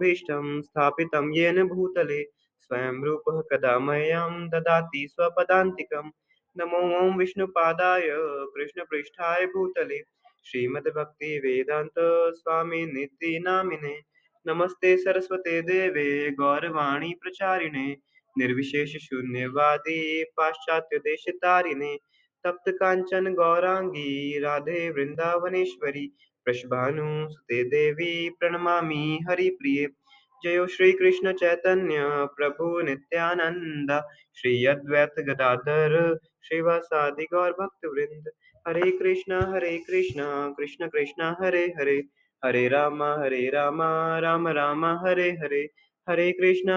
भीष्टं स्थापितं येन भूतले स्वयं रूपः कदा मह्यं ददाति स्वपदान्तिकं। नमो ॐ विष्णुपादाय कृष्णपृष्ठाय भूतले श्रीमद्भक्तिवेदान्त स्वामिनिति नामिने। नमस्ते सरस्वते देवे गौरवाणी प्रचारिणे निर्विशेषशून्यवादी पाश्चात्यदेशतारिणे तप्त कांचन गौरांगी राधे वृंदावनेश्वरी वृषभानुसुते देवी प्रणमामि हरिप्रिये। जयो श्री कृष्ण चैतन्य प्रभु नित्यानंद श्री अद्वैत गदाधर श्रीवासादि गौर भक्त वृंद। हरे कृष्ण कृष्ण कृष्ण हरे हरे हरे राम राम राम हरे हरे। हरे कृष्ण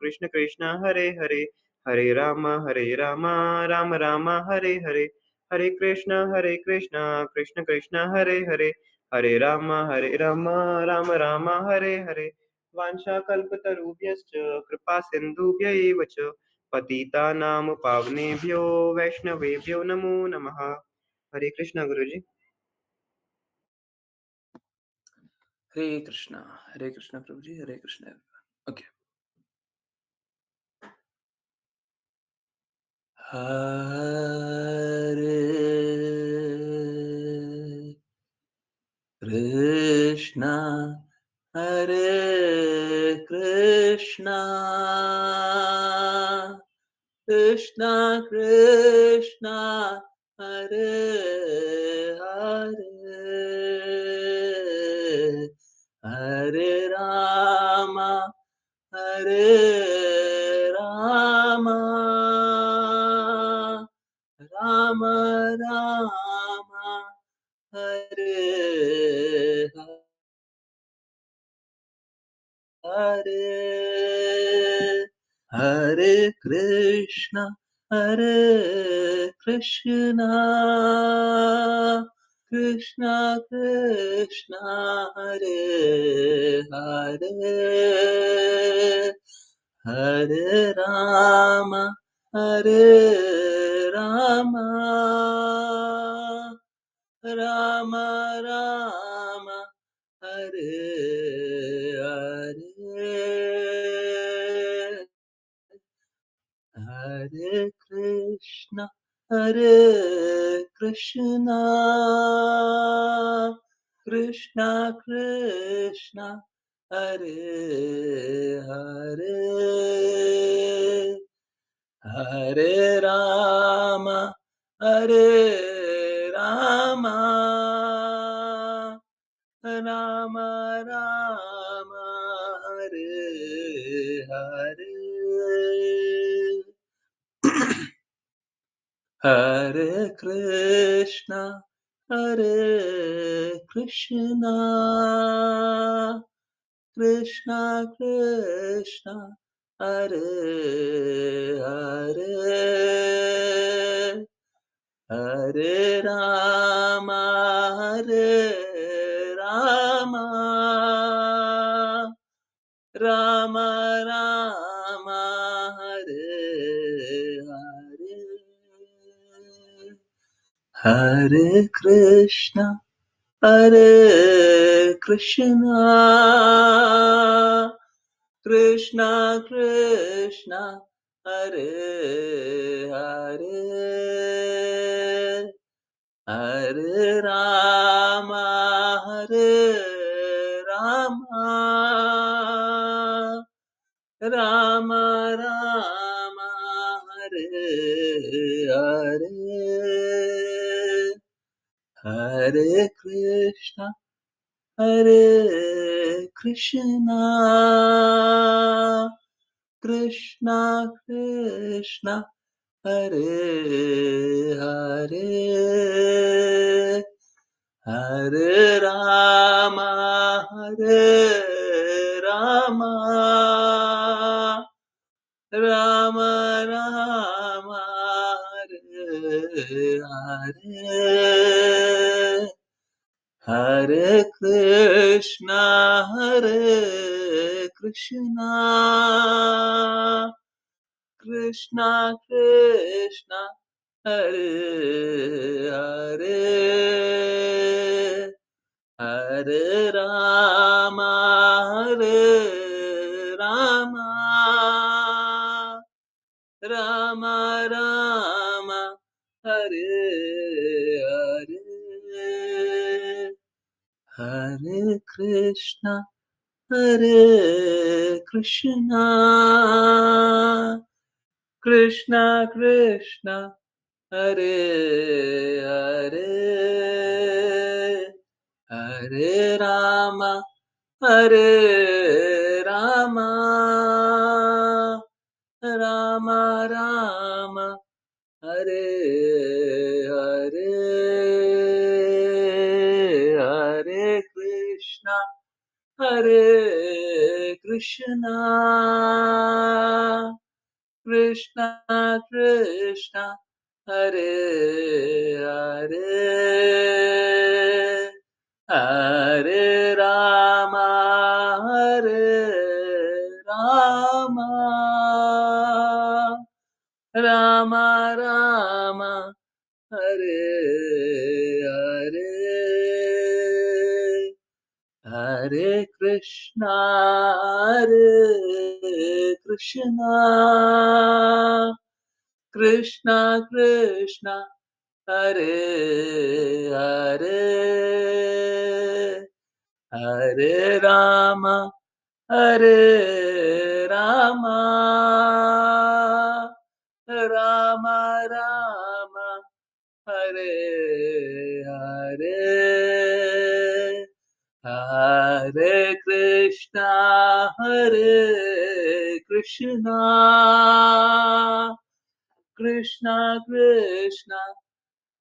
कृष्ण कृष्ण हरे हरे हरे राम राम राम हरे हरे। हरे कृष्ण कृष्ण कृष्ण हरे हरे हरे राम राम राम हरे हरे। वाञ्छाकल्पतरुभ्यश्च कृपा सिन्धुभ्य एव च पतितानां पावनेभ्यो वैष्णवेभ्यो नमो नमः। हरे कृष्णा गुरुजी। Hare Krishna, Prabhuji, Hare Krishna. Okay. Hare Krishna, Hare Krishna, Krishna Krishna, Hare Hare, Hare Rama, Hare Rama, Rama Rama, Hare Hare, Hare Krishna, Hare Krishna, Krishna Krishna, Hare Hare, Hare Rama, Hare Rama, Rama Rama, Hare Hare, Hare Krishna, Hare Krishna, Krishna Krishna, Hare Hare, Hare Rama, Hare Rama, Rama Rama, Hare Hare, Hare Krishna, Hare Krishna, Krishna Krishna, Hare Hare, Hare Rama, Hare Rama, Rama Rama, Hare Hare, Hare Krishna, Hare Krishna, Krishna Krishna, Hare Hare, Hare Rama, Hare Rama, Rama Rama, Hare Hare, Hare Krishna, Hare Krishna, Krishna Krishna, Hare Hare, Hare Rama, Hare Rama, Rama Rama, Hare Hare, Hare Krishna, Hare Krishna, Krishna Krishna, Hare Hare, Hare Rama, Hare Rama, Rama Rama, Hare Hare, Hare Krishna, Hare Krishna, Krishna Krishna, Hare Hare, Hare Rama, Hare Rama, Rama Rama, Hare Hare, Hare Krishna, Hare Krishna, Krishna Krishna, Hare Hare, Hare Rama, Hare Rama, Rama Rama, Hare Hare, Hare Krishna, Hare Krishna, Krishna Krishna, Hare Hare, Hare Rama, Hare Rama, Rama Rama, Hare Hare, Hare Krishna, Hare Krishna, Krishna Krishna,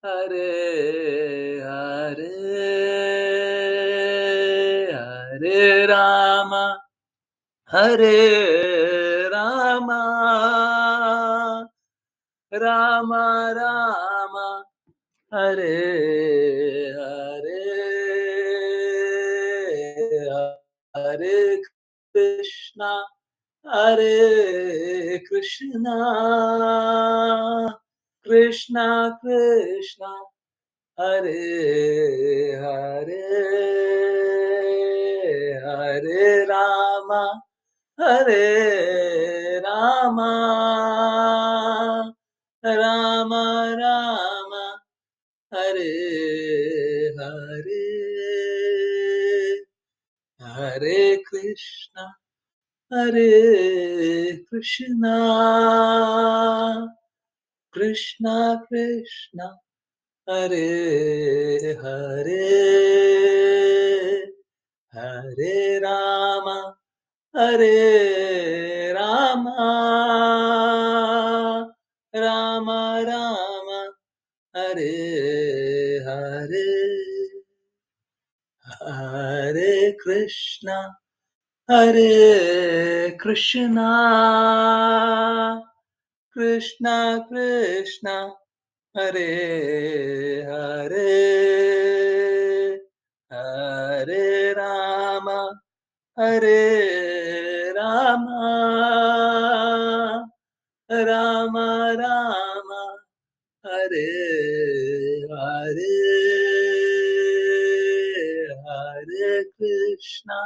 Hare Hare, Hare Rama, Hare Rama, Rama Rama, Hare Hare, Hare Krishna, Hare Krishna, Krishna Krishna, Hare Hare, Hare Rama, Hare Rama, Rama Rama, Hare Hare, Hare Krishna, Hare Krishna, Krishna Krishna, Hare Hare, Hare Rama, Hare Rama, Rama Rama, Hare Hare, Hare Krishna, Hare Krishna, Krishna Krishna, Hare Hare, Hare Rama, Hare Rama, Rama Rama, Hare Hare, Hare Krishna,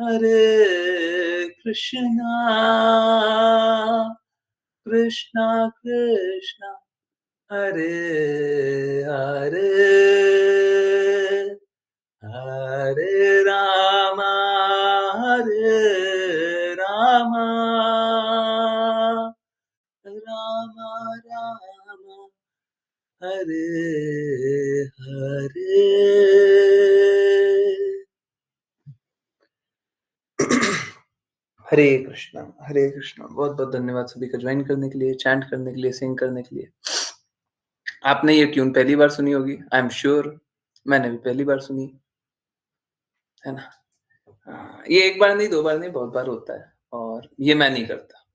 Hare Krishna, Krishna Krishna, Hare Hare, Hare Rama, Hare Rama, Rama Rama, Hare Hare. हरे कृष्णा, हरे कृष्णा। बहुत बहुत धन्यवाद सभी का join करने के लिए, chant करने के लिए, सिंग करने के लिए। आपने ये ट्यून पहली बार सुनी होगी, आई एम श्योर मैंने भी पहली बार सुनी, है ना? ये एक बार नहीं, दो बार नहीं, बहुत बार होता है और ये मैं नहीं करता।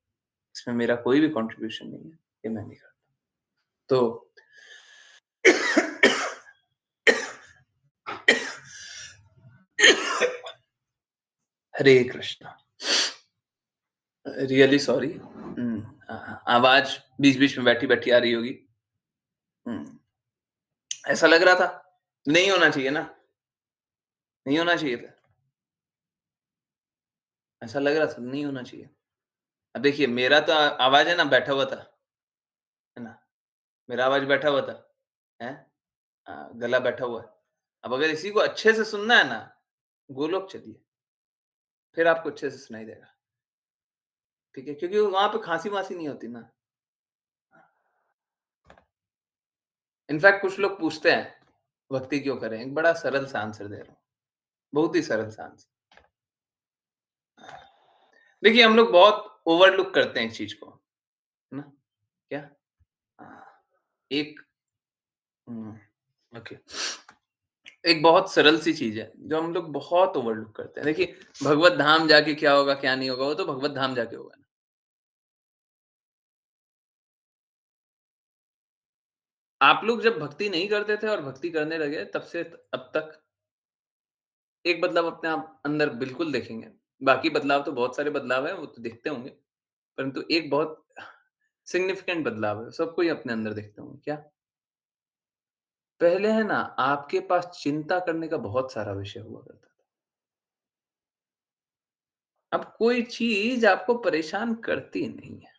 इसमें मेरा कोई भी कंट्रीब्यूशन नहीं है, ये मैं नहीं करता। तो हरे कृष्णा। रियली सॉरी, आवाज बीच-बीच में बैठी-बैठी आ रही होगी। ऐसा लग रहा था, नहीं होना चाहिए ना, नहीं होना चाहिए था। ऐसा लग रहा था, नहीं होना चाहिए। अब देखिए मेरा तो आवाज़ है ना बैठा हुआ था, है ना? मेरा आवाज़ बैठा हुआ था, हैं? गला बैठा हुआ है। अब अगर इसी को अच्छे से सुनना है ना, गोलोक चलिए, फिर आपको अच्छे से सुनाई देगा, ठीक है? क्योंकि वहाँ पे खाँसी-वासी नहीं होती ना। इनफैक्ट कुछ लोग पूछते हैं, भक्ति क्यों करें? एक बड़ा सरल सा आंसर दे रहा हूँ, बहुत ही सरल सा आंसर। देखिए हम लोग बहुत ओवरलुक करते हैं इस चीज़ को, है ना? क्या? एक हुँ, ओके। एक बहुत सरल सी चीज़ है, जो हम लोग बहुत ओवरलुक करते हैं। देखिए, भगवत धाम जाके क्या होगा, क्या नहीं होगा, वो तो भगवत धाम जाके होगा ना। आप लोग जब भक्ति नहीं करते थे और भक्ति करने लगे, तब से अब तक एक बदलाव अपने आप अंदर बिल्कुल देखेंगे। बाकी बदलाव तो बहुत सारे बदलाव हैं, वो तो दिखते होंगे, परंतु एक बहुत सिग्निफिकेंट बदलाव है, सबको ही अपने अंदर दिखते होंगे। क्या? पहले है ना, आपके पास चिंता करने का बहुत सारा विषय हुआ करता था। अब कोई चीज़ आपको परेशान करती नहीं है।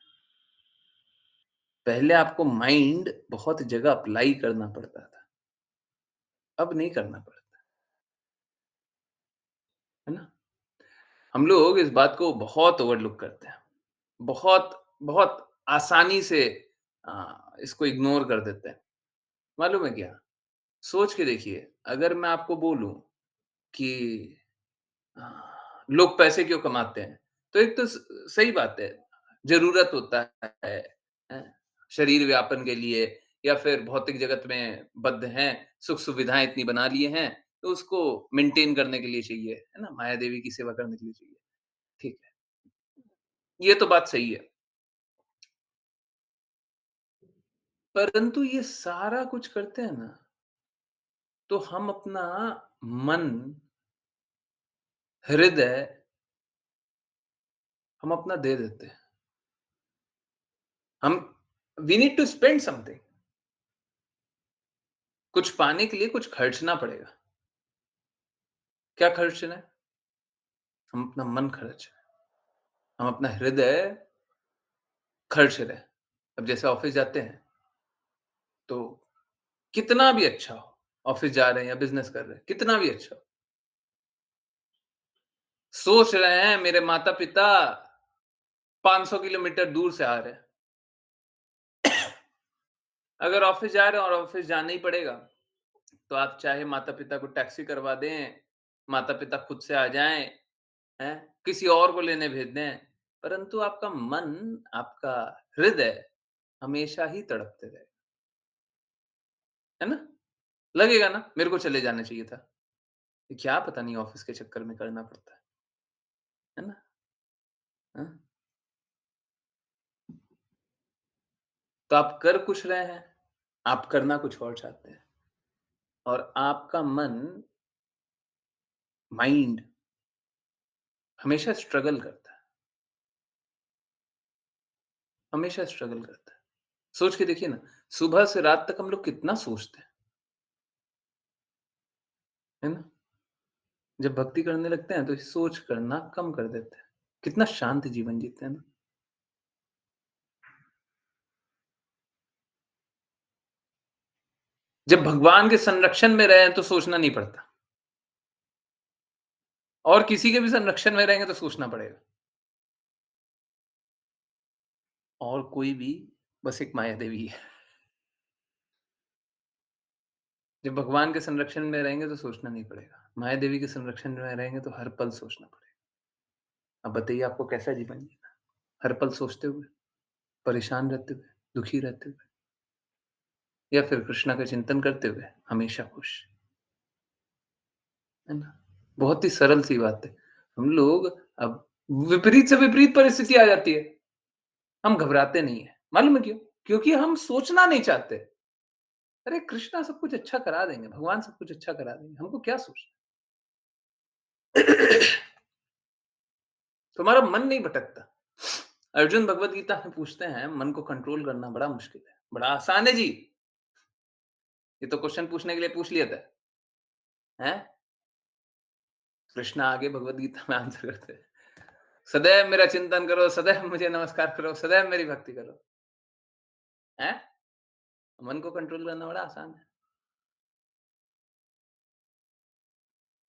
पहले आपको माइंड बहुत जगह अप्लाई करना पड़ता था, अब नहीं करना पड़ता, है ना? हम लोग इस बात को बहुत ओवरलुक करते हैं। बहुत, बहुत आसानी से इसको इग्नोर कर देते हैं। मालूम है क्या? सोच के देखिए, अगर मैं आपको बोलूँ कि लोग पैसे क्यों कमाते हैं? तो एक तो सही बात है, ज़रूरत होता है, हैं? शरीर व्यापन के लिए या फिर भौतिक जगत में बद्ध हैं, सुख-सुविधाएँ इतनी बना लिए हैं, तो उसको मेंटेन करने के लिए चाहिए, है ना? माया देवी की सेवा करने के लिए चाहिए, ठीक है। ये तो बात सही है, परंतु ये सारा कुछ करते हैं ना, तो हम अपना मन, हृदय हम अपना दे देते हैं। हम we need to spend something, कुछ पाने के लिए कुछ खर्चना पड़ेगा। क्या खर्चना है? हम अपना मन खर्च रहे हैं, हम अपना हृदय खर्च रहे हैं। अब जैसे ऑफ़िस जाते हैं, तो कितना भी अच्छा हो, ऑफ़िस जा रहे हैं या बिज़नेस कर रहे हैं, कितना भी अच्छा हो, सोच रहे हैं मेरे माता-पिता 500 किलोमीटर दूर से आ रहे हैं। अगर ऑफ़िस जा रहे हैं और ऑफ़िस जाना ही पड़ेगा, तो आप चाहे माता-पिता को टैक्सी करवा दें, माता-पिता खुद से आ जाएँ, हैं? किसी और को लेने भेज दें, परंतु आपका मन, आपका हृदय हमेशा ही तड़पते रहेगा, है ना? लगेगा ना, मेरे को चले जाना चाहिए था। ये क्या पता नहीं ऑफ़िस के चक्कर में करना पड़ता है ना? हाँ? तो आप कर कुछ रहे हैं, आप करना कुछ और चाहते हैं और आपका मन, माइंड हमेशा स्ट्रगल करता है, हमेशा स्ट्रगल करता है। सोच के देखिए ना, सुबह से रात तक हम लोग कितना सोचते हैं, है ना? जब भक्ति करने लगते हैं तो ये सोच करना कम कर देते हैं। कितना शांत जीवन जीते हैं ना? जब भगवान के संरक्षण में रहें तो सोचना नहीं पड़ता और किसी के भी संरक्षण में रहेंगे तो सोचना पड़ेगा। और कोई भी बस एक माया देवी है। जब भगवान के संरक्षण में रहेंगे तो सोचना नहीं पड़ेगा। माया देवी के संरक्षण में रहेंगे तो हर पल सोचना पड़ेगा। अब बताइए आपको कैसा जीवन जीना है? हर पल सोचते हुए, परेशान रहते हुए, दुखी रहते हुए या फिर कृष्णा का चिंतन करते हुए हमेशा खुश, है ना? बहुत ही सरल सी बात है। हम लोग अब विपरीत से विपरीत परिस्थिति आ जाती है, हम घबराते नहीं हैं। मालूम है क्यों? क्योंकि हम सोचना नहीं चाहते। अरे कृष्णा सब कुछ अच्छा करा देंगे, भगवान सब कुछ अच्छा करा देंगे, हमको क्या सोचना? तुम्हारा मन नहीं भटकता। अर्जुन भगवत गीता में पूछते हैं, मन को कंट्रोल करना बड़ा मुश्किल है, बड़ा आसान है जी। ये तो क्वेश्चन पूछने के लिए पूछ लिया था, हैं? कृष्णा आगे भगवत गीता में आंसर करते हैं। सदैव मेरा चिंतन करो, सदैव मुझे नमस्कार करो, सदैव मेरी भक्ति करो। हैं? मन को कंट्रोल करना बड़ा आसान है,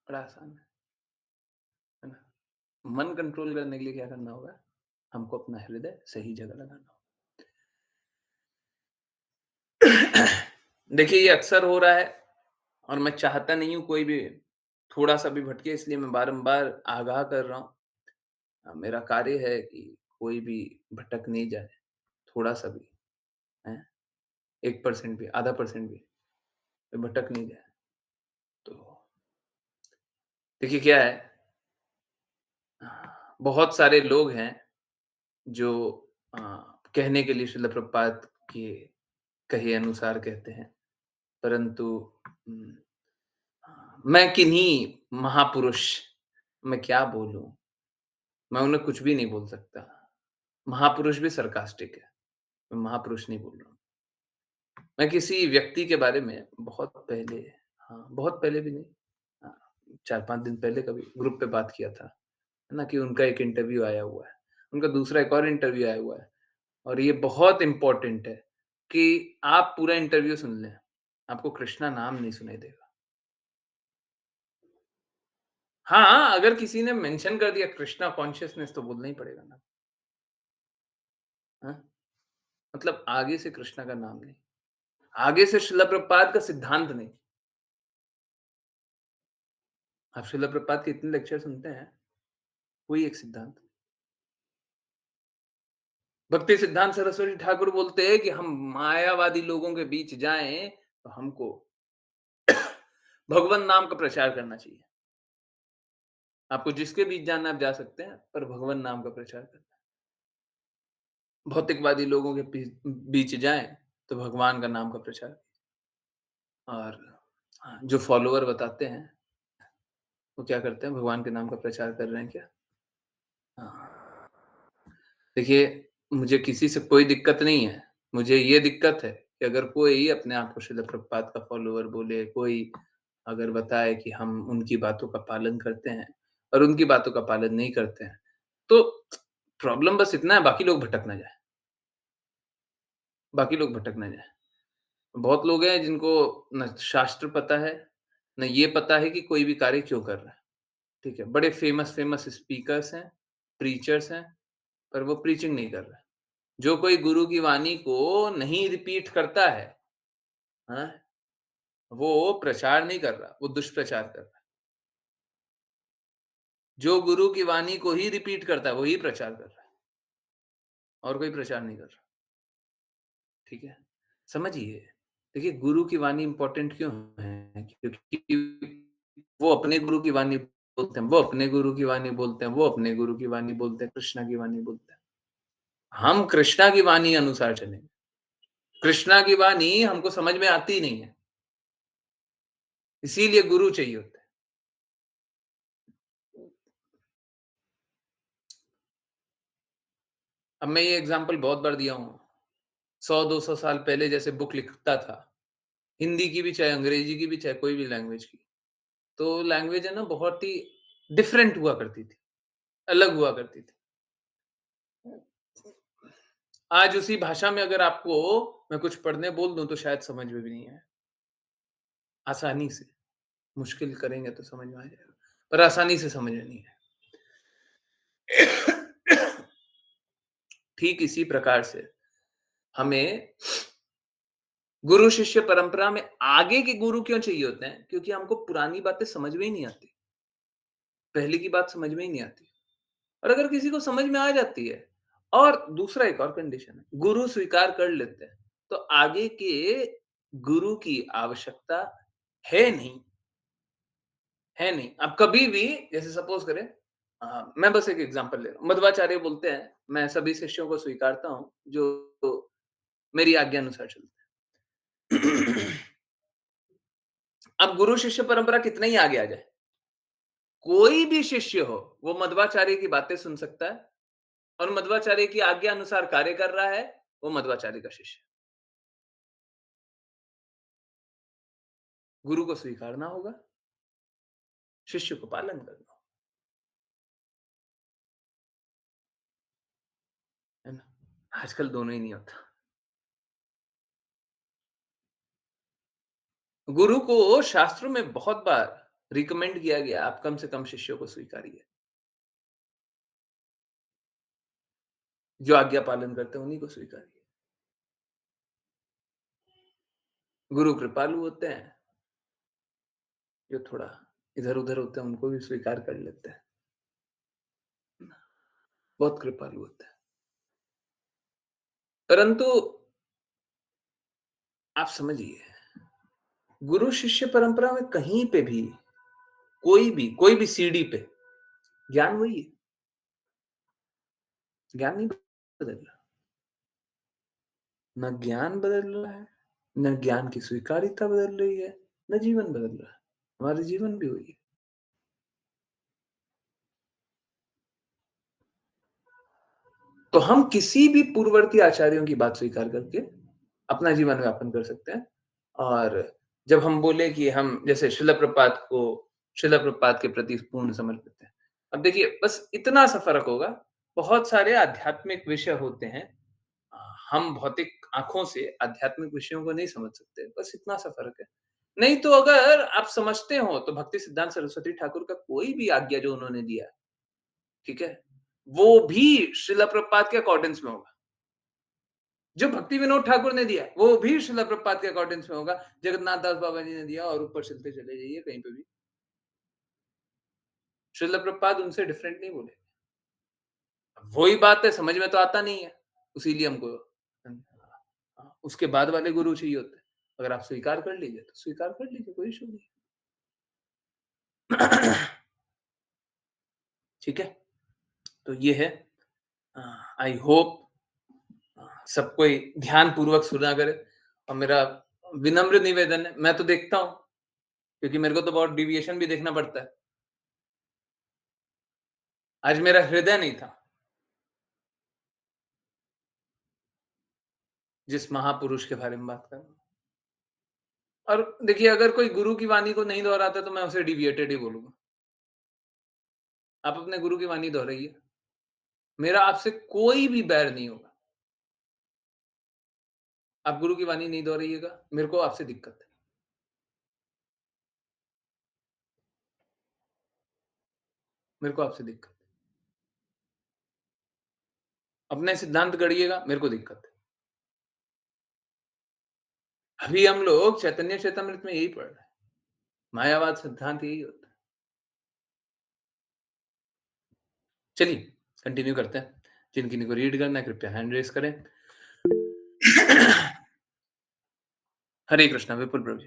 बड़ा आसान है ना? मन कंट्रोल करने के लिए क्या करना होगा? हमको अपना हृदय सही जगह लगाना होगा। देखिए, ये अक्सर हो रहा है और मैं चाहता नहीं हूँ कोई भी थोड़ा-सा भी भटके, इसलिए मैं बारंबार आगाह कर रहा हूँ। मेरा कार्य है कि कोई भी भटक नहीं जाए, थोड़ा-सा भी, हैं? 1% भी, आधा परसेंट भी, कोई भटक नहीं जाए। तो देखिए क्या है, बहुत सारे लोग हैं जो अ, कहने के लिए श्रील प्रभुपाद के कहे अनुसार कहते हैं, परंतु उम, मैं किन्हीं महापुरुष मैं क्या बोलूँ? मैं उन्हें कुछ भी नहीं बोल सकता। महापुरुष भी sarcastic है, मैं महापुरुष नहीं बोल रहा हूँ। मैं किसी व्यक्ति के बारे में बहुत पहले बहुत पहले भी नहीं, अ, 4-5 दिन पहले कभी ग्रुप पे बात किया था, है ना? कि उनका एक इंटरव्यू आया हुआ है, उनका दूसरा एक और इंटरव्यू आया हुआ है और ये बहुत इम्पोर्टेंट है कि आप पूरा इंटरव्यू सुन लें, आपको कृष्णा नाम नहीं सुनाई देगा। हाँ, अगर किसी ने मेंशन कर दिया कृष्णा कॉन्शियसनेस तो बोलना ही पड़ेगा ना, हाँ? मतलब आगे से कृष्णा का नाम नहीं, आगे से श्रील प्रभुपाद का सिद्धांत नहीं। आप श्रील प्रभुपाद के इतने लेक्चर सुनते हैं, कोई एक सिद्धांत भक्ति सिद्धांत सरस्वती ठाकुर बोलते हैं कि हम मायावादी लोगों के बीच जाएँ, तो हमको भगवन नाम का प्रचार करना चाहिए। आपको जिसके बीच जाना है आप जा सकते हैं, पर भगवन नाम का प्रचार करना है। भौतिकवादी लोगों के बीच जाएँ, तो भगवान का नाम का प्रचार और जो फॉलोवर बताते हैं, वो क्या करते हैं? भगवान के नाम का प्रचार कर रहे हैं क्या? हाँ। देखिए, मुझे किसी से कोई दिक्कत नहीं है। मुझे ये दिक्कत है कि अगर कोई अपने आप को श्रील प्रभुपाद का फॉलोवर बोले, कोई अगर बताए कि हम उनकी बातों का पालन करते हैं और उनकी बातों का पालन नहीं करते हैं, तो प्रॉब्लम बस इतना है बाकी लोग भटक ना जाएँ, बाकी लोग भटक ना जाएँ। बहुत लोग हैं जिनको ना शास्त्र पता है, ना ये पता है कि कोई भी कार्य क्यों कर रहा है, ठीक है? बड़े फेमस स्पीकर्स हैं, प्रीचर्स हैं, पर वो प्रीचिंग नहीं कर रहा है। जो कोई गुरु की वाणी को नहीं रिपीट करता है, हाँ? वो प्रचार नहीं कर रहा, वो दुष्प्रचार कर रहा है। जो गुरु की वाणी को ही रिपीट करता है, वही प्रचार कर रहा है और कोई प्रचार नहीं कर रहा, ठीक है? समझिए, देखिए गुरु की वाणी इम्पोर्टेंट क्यों है? क्योंकि वो अपने गुरु की वाणी बोलते हैं, वो अपने गुरु की वाणी बोलते हैं, वो अपने गुरु की वाणी बोलते हैं, कृष्णा की वाणी बोलते हैं। हम कृष्णा की वाणी अनुसार चलेंगे। कृष्णा की वाणी हमको समझ में आती नहीं है, इसीलिए गुरु चाहिए होता है। अब मैं ये एग्ज़ाम्पल बहुत बार दिया हूँ। 100-200 साल पहले जैसे बुक लिखता था, हिंदी की भी चाहे अंग्रेजी की भी चाहे कोई भी लैंग्वेज की, तो लैंग्वेज है ना बहुत ही डिफरेंट हुआ करती थी, अलग हुआ करती थी। आज उसी भाषा में अगर आपको मैं कुछ पढ़ने बोल दूँ तो शायद समझ में भी नहीं आए, आसानी से, मुश्किल करेंगे तो समझ में आ जाएगा, पर आसानी से समझ में नहीं आए। ठीक इसी प्रकार से हमें गुरु शिष्य परंपरा में आगे के गुरु क्यों चाहिए होते हैं? क्योंकि हमको पुरानी बातें समझ में ही नहीं आती। पहले की बात समझ में ही नहीं आती। और अगर किसी को समझ में आ जाती है और दूसरा एक और कंडीशन है, गुरु स्वीकार कर लेते हैं, तो आगे के गुरु की आवश्यकता है नहीं, है नहीं। अब कभी भी जैसे सपोज़ करें मैं बस एक एग्ज़ाम्पल ले रहा हूँ। मध्वाचार्य बोलते हैं, मैं सभी शिष्यों को स्वीकारता हूँ, जो मेरी आज्ञा अनुसार चलते हैं। अब गुरु शिष्य परंपरा कितना ही आगे आ जाए, कोई भी शिष्य हो, वो मध्वाचार्य की बातें सुन सकता है और मध्वाचार्य की आज्ञा अनुसार कार्य कर रहा है, वो मध्वाचार्य का शिष्य है। गुरु को स्वीकारना होगा, शिष्य को पालन करना होगा। आजकल दोनों ही नहीं होता। गुरु को शास्त्रों में बहुत बार रिकमेंड किया गया, आप कम से कम शिष्यों को स्वीकारिए। जो आज्ञा पालन करते हैं उन्हीं को स्वीकारिए। गुरु कृपालु होते हैं, जो थोड़ा इधर-उधर होते हैं उनको भी स्वीकार कर लेते हैं। बहुत कृपालु होते हैं। परंतु आप समझिए, गुरु शिष्य परंपरा में कहीं पे भी कोई भी सीढ़ी पे ज्ञान वही है। ज्ञान नहीं बदल रहा। ना ज्ञान बदल रहा है, ना ज्ञान की स्वीकार्यता बदल रही है, ना जीवन बदल रहा है। हमारा जीवन भी वही है। तो हम किसी भी पूर्ववर्ती आचार्यों की बात स्वीकार करके अपना जीवन व्यापन कर सकते हैं। और जब हम बोले कि हम जैसे शिला प्रपात के प्रति पूर्ण समर्पित हैं। अब देखिए बस इतना सा फ़र्क होगा, बहुत सारे आध्यात्मिक विषय होते हैं। अ, हम भौतिक आँखों से आध्यात्मिक विषयों को नहीं समझ सकते, बस इतना सा फ़र्क है। नहीं तो अगर आप समझते हो तो भक्ति सिद्धांत सरस्वती ठाकुर का कोई भी आज्ञा जो उन्होंने दिया, ठीक है? वो भी श्रील प्रभुपाद के अकॉर्डेंस में होगा। जो भक्ति विनोद ठाकुर ने दिया, वो भी श्रील प्रभुपाद के अकॉर्डेंस में होगा। जगन्नाथ दास बाबा जी ने दिया और ऊपर चलते चले जाइए कहीं पे भी। श्रील प्रभुपाद उनसे डिफरेंट नहीं बोले। वही बात है, समझ में तो आता नहीं है, इसीलिए हमको उसके बाद वाले गुरु चाहिए होते हैं। अगर आप स्वीकार कर लीजिए, तो स्वीकार कर लीजिए, कोई इश्यू नहीं। ठीक है? तो ये है। आई होप सब कोई ध्यानपूर्वक सुना करे। और मेरा विनम्र निवेदन है, मैं तो देखता हूँ, क्योंकि मेरे को तो बहुत डेविएशन भी देखना पड़ता है। आज मेरा हृदय नहीं था, जिस महापुरुष के बारे में बात कर रहा हूँ। और देखिए, अगर कोई गुरु की वाणी को नहीं दोहराता तो मैं उसे डिविएटेड ही बोलूँगा। आप अपने गुरु की वाणी दोहराइए। मेरा आपसे कोई भी बैर नहीं होगा। आप गुरु की वाणी नहीं दोहराइएगा, मेरे को आपसे दिक्कत है। मेरे को आपसे दिक्कत है। अपने सिद्धांत गढ़िएगा, मेरे को दिक्कत है। अभी हम लोग चैतन्य चेतामृत में यही पढ़ रहे हैं। मायावाद सिद्धांत यही होता है। चलिए, कंटिन्यू करते हैं। जिन किन्हीं को रीड करना है, कृपया हैंड रेज़ करें। हरे कृष्णा, विपुल प्रभु जी।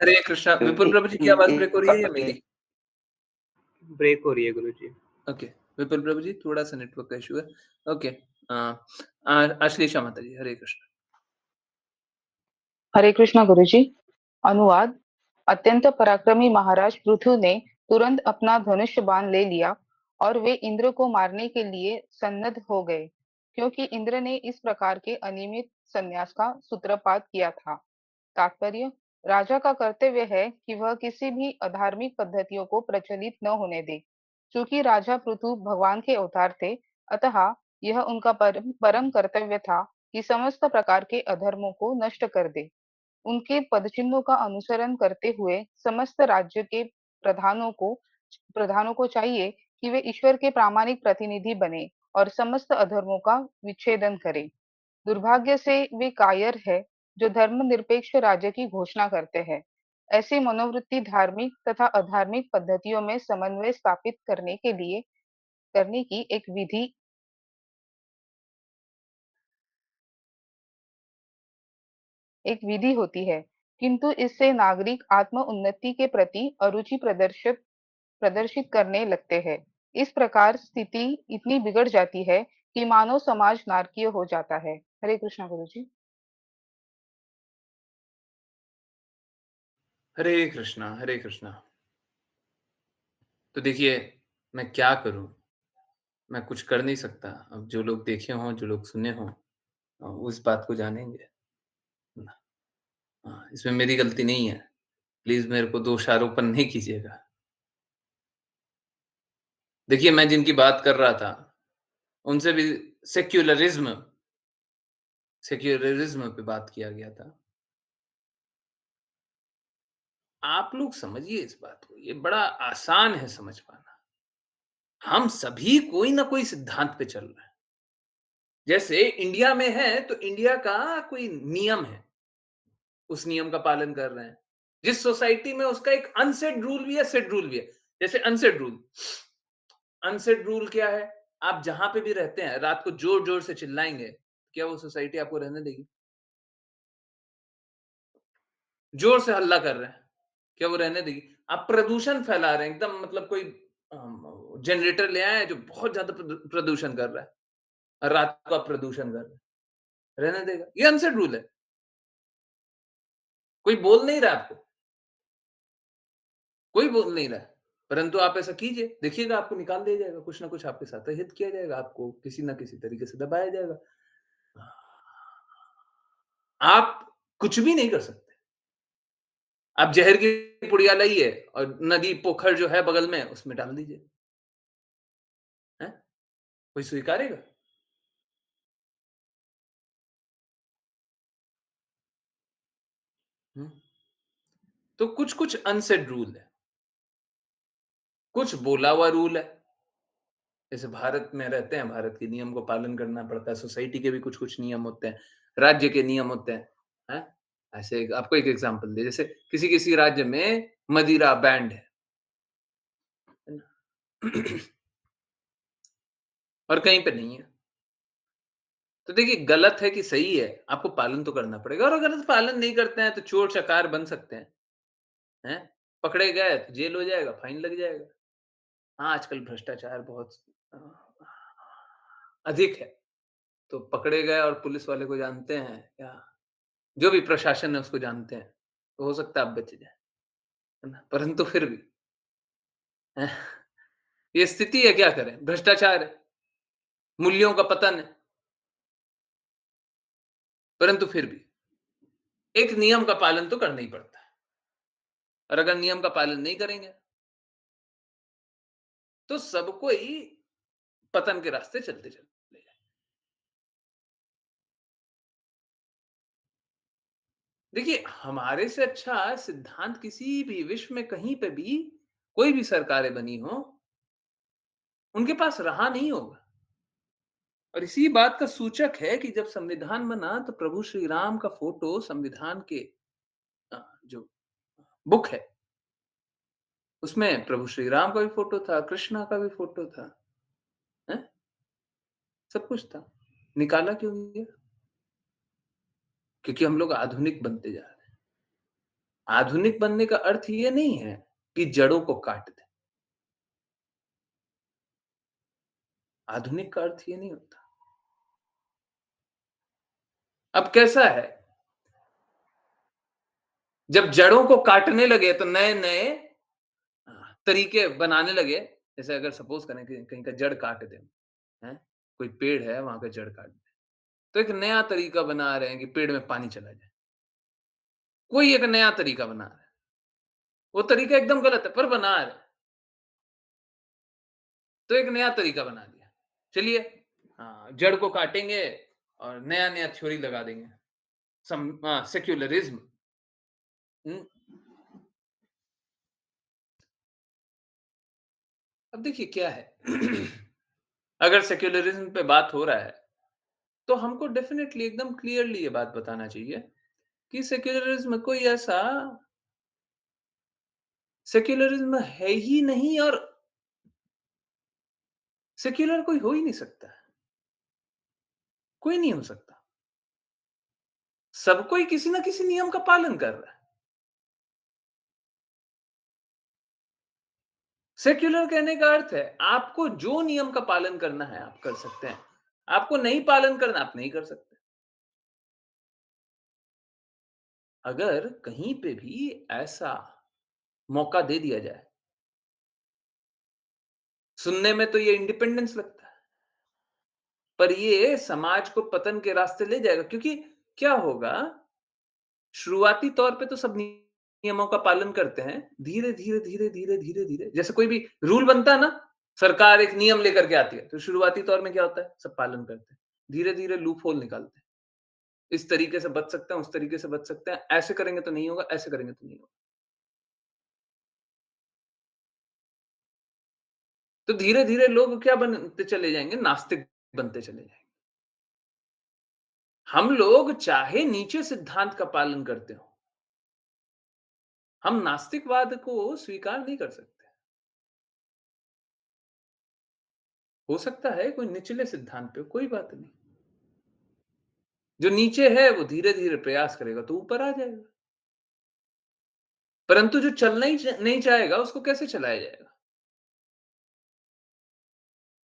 हरे कृष्णा, विपुल प्रभु जी की आवाज़ ब्रेक हो रही है या मेरी? ब्रेक हो रही है गुरुजी। ओके, विपुल प्रभु जी थोड़ा-सा नेटवर्क का इश्यू है। ओके, आश्लेषा माता जी, हरे कृष्ण। हरे कृष्णा गुरुजी। अनुवाद। अत्यंत पराक्रमी महाराज पृथु ने तुरंत अपना धनुष बाण ले लिया और वे इंद्र को मारने के लिए सन्नद्ध हो गए, क्योंकि इंद्र ने इस प्रकार के अनियमित संन्यास का सूत्रपात किया था। तात्पर्य। राजा का कर्तव्य है कि वह किसी भी अधार्मिक पद्धतियों को प्रचलित न होने दे। चूंकि राजा पृथु भगवान के अवतार थे, अतः यह उनका परम कर्तव्य था कि समस्त प्रकार के अधर्मों को नष्ट कर दे। उनके पदचिन्हों का अनुसरण करते हुए समस्त राज्य के प्रधानों को प्रधानों को चाहिए कि वे ईश्वर के प्रामाणिक प्रतिनिधि बने और समस्त अधर्मों का विच्छेदन करें। दुर्भाग्य से वे कायर है, जो धर्मनिरपेक्ष राज्य की घोषणा करते हैं। ऐसी मनोवृत्ति धार्मिक तथा अधार्मिक पद्धतियों में समन्वय स्थापित करने की एक विधि होती है, किंतु इससे नागरिक आत्म उन्नति के प्रति अरुचि प्रदर्शित करने लगते हैं। इस प्रकार स्थिति इतनी बिगड़ जाती है कि मानव समाज नारकीय हो जाता है। हरे कृष्णा गुरु जी। हरे कृष्णा, हरे कृष्णा। तो देखिए, मैं क्या करूँ? मैं कुछ कर नहीं सकता। अब जो लोग देखे हों, जो लोग सुने हों उस बात को जानेंगे। ना हाँ, इसमें मेरी गलती नहीं है। प्लीज़ मेरे को दोषारोपण नहीं कीजिएगा। देखिए, मैं जिनकी बात कर रहा था, उनसे भी सेक्युलरिज़्म सेक्युलरिज़्म पे बात किया गया था। आप लोग समझिए इस बात को, ये बड़ा आसान है समझ पाना। हम सभी कोई ना कोई सिद्धांत पे चल रहे हैं। जैसे इंडिया में है, तो इंडिया का कोई नियम है, उस नियम का पालन कर रहे हैं। जिस सोसाइटी में उसका एक अनसेड रूल भी है, सेड रूल भी है। जैसे अनसेड रूल क्या है? आप जहाँ पे भी रहते हैं, रात को ज़ोर-ज़ोर से चिल्लाएँगे, क्या वो सोसाइटी आपको रहने देगी? ज़ोर से हल्ला कर रहे हैं, क्या वो रहने देगी? आप प्रदूषण फैला रहे हैं, एकदम मतलब कोई जनरेटर ले आए हैं जो बहुत ज़्यादा प्रदूषण कर रहा है और रात को आप प्रदूषण कर रहे हैं, रहने देगा? ये अनसेड रूल है। कोई बोल नहीं रहा आपको, कोई बोल नहीं रहा है। परंतु आप ऐसा कीजिए, देखिएगा आपको निकाल दिया जाएगा, कुछ ना कुछ आपके साथ अहित किया जाएगा, आपको किसी न किसी तरीके से दबाया जाएगा। आप कुछ भी नहीं कर सकते। आप ज़हर की पुड़िया लाइए और नदी, पोखर जो है बगल में, उसमें डाल दीजिए। हैं? कोई स्वीकारेगा? हुँ। तो कुछ-कुछ अनसेड रूल है, कुछ बोला हुआ रूल है। जैसे भारत में रहते हैं, भारत के नियम को पालन करना पड़ता है, सोसाइटी के भी कुछ-कुछ नियम होते हैं, राज्य के नियम होते हैं, हैं? ऐसे आपको एक एग्ज़ाम्पल दें, जैसे किसी-किसी राज्य में मदिरा बैन्ड है ना? और कहीं पे नहीं है। तो देखिए गलत है कि सही है, आपको पालन तो करना पड़ेगा और अगर पालन नहीं करते हैं तो चोर-चकार बन सकते हैं? पकड़े गए तो जेल हो जाएगा, फाइन लग जाएगा। हाँ, आजकल भ्रष्टाचार बहुत अ, अधिक है, तो पकड़े गए और पुलिस वाले को जानते हैं या जो भी प्रशासन है उसको जानते हैं, तो हो सकता है आप बच जाएँ, है ना? परंतु फिर भी हैं, ये स्थिति है क्या करें? भ्रष्टाचार है, मूल्यों का पतन है, परंतु फिर भी एक नियम का पालन तो करना ही पड़ता है और अगर नियम का पालन नहीं करेंगे, तो सबको ही पतन के रास्ते चलते चले जाएँ। देखिए, हमारे से अच्छा सिद्धांत किसी भी विश्व में कहीं पे भी कोई भी सरकारें बनी हों, उनके पास रहा नहीं होगा। और इसी बात का सूचक है कि जब संविधान बना तो प्रभु श्री राम का फ़ोटो संविधान के जो बुक है, उसमें प्रभु श्री राम का भी फ़ोटो था, कृष्णा का भी फ़ोटो था, हैं? सब कुछ था। निकाला क्यों गया? क्योंकि हम लोग आधुनिक बनते जा रहे हैं। आधुनिक बनने का अर्थ ये नहीं है कि जड़ों को काट दें। आधुनिक का अर्थ ये नहीं होता। अब कैसा है, जब जड़ों को काटने लगे तो नए-नए तरीके बनाने लगे। जैसे अगर सपोज़ करें कि कहीं का जड़ काट दें, हैं? कोई पेड़ है, वहाँ का जड़ काट दें। तो एक नया तरीका बना रहे हैं कि पेड़ में पानी चला जाए। कोई एक नया तरीका बना रहा है। वो तरीका एकदम गलत है, पर बना रहे हैं। तो एक नया तरीका बना दिया। चलिए जड़ को काटेंगे और नया-नया थ्योरी लगा देंगे। सेक्युलरिज़्म। हुँ? अब देखिए क्या है अगर सेक्युलरिज़्म पे बात हो रहा है, तो हमको डेफ़िनिटली एकदम क्लियरली ये बात बताना चाहिए कि सेक्युलरिज़्म है ही नहीं और सेक्युलर कोई हो ही नहीं सकता है। कोई नहीं हो सकता। सब कोई किसी न किसी नियम का पालन कर रहा है। सेक्युलर कहने का अर्थ है, आपको जो नियम का पालन करना है, आप कर सकते हैं। आपको नहीं पालन करना, आप नहीं कर सकते। अगर कहीं पे भी ऐसा मौका दे दिया जाए, सुनने में तो ये इंडिपेंडेंस लगता है। पर ये समाज को पतन के रास्ते ले जाएगा, क्योंकि क्या होगा, शुरुआती तौर पे तो सब नियमों का पालन करते हैं। धीरे-धीरे, धीरे-धीरे, धीरे-धीरे जैसे कोई भी रूल बनता है ना, सरकार एक नियम लेकर के आती है, तो शुरुआती तौर में क्या होता है? सब पालन करते हैं। धीरे-धीरे लूप होल निकालते हैं। इस तरीके से बच सकते हैं, उस तरीके से बच सकते हैं, ऐसे करेंगे तो नहीं होगा, ऐसे करेंगे तो नहीं होगा। तो धीरे-धीरे लोग क्या बनते चले जाएँगे? नास्तिक बनते चले जाएँगे। हम लोग चाहे नीचे सिद्धांत का पालन करते हों, हम नास्तिकवाद को स्वीकार नहीं कर सकते। हो सकता है कोई निचले सिद्धांत पे हो, कोई बात नहीं। जो नीचे है वो धीरे-धीरे प्रयास करेगा तो ऊपर आ जाएगा। परंतु जो चलना ही नहीं चाहेगा उसको कैसे चलाया जाएगा?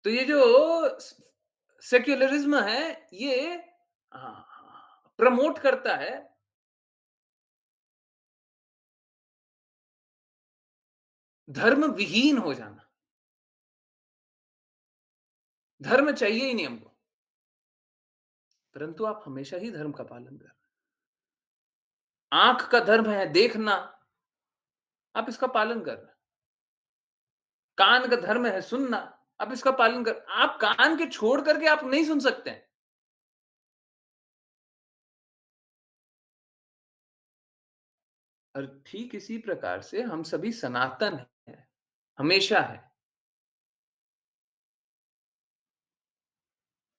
तो ये जो सेक्युलरिज्म है, ये प्रमोट करता है धर्म विहीन हो जाना। धर्म चाहिए ही नहीं हमको। परंतु आप हमेशा ही धर्म का पालन कर रहे हैं। आंख का धर्म है देखना, आप इसका पालन कर रहे हैं। कान का धर्म है सुनना, आप इसका पालन कर, आप कान के छोड़ करके आप नहीं सुन सकते हैं। और ठीक इसी प्रकार से हम सभी सनातन हैं, हमेशा है।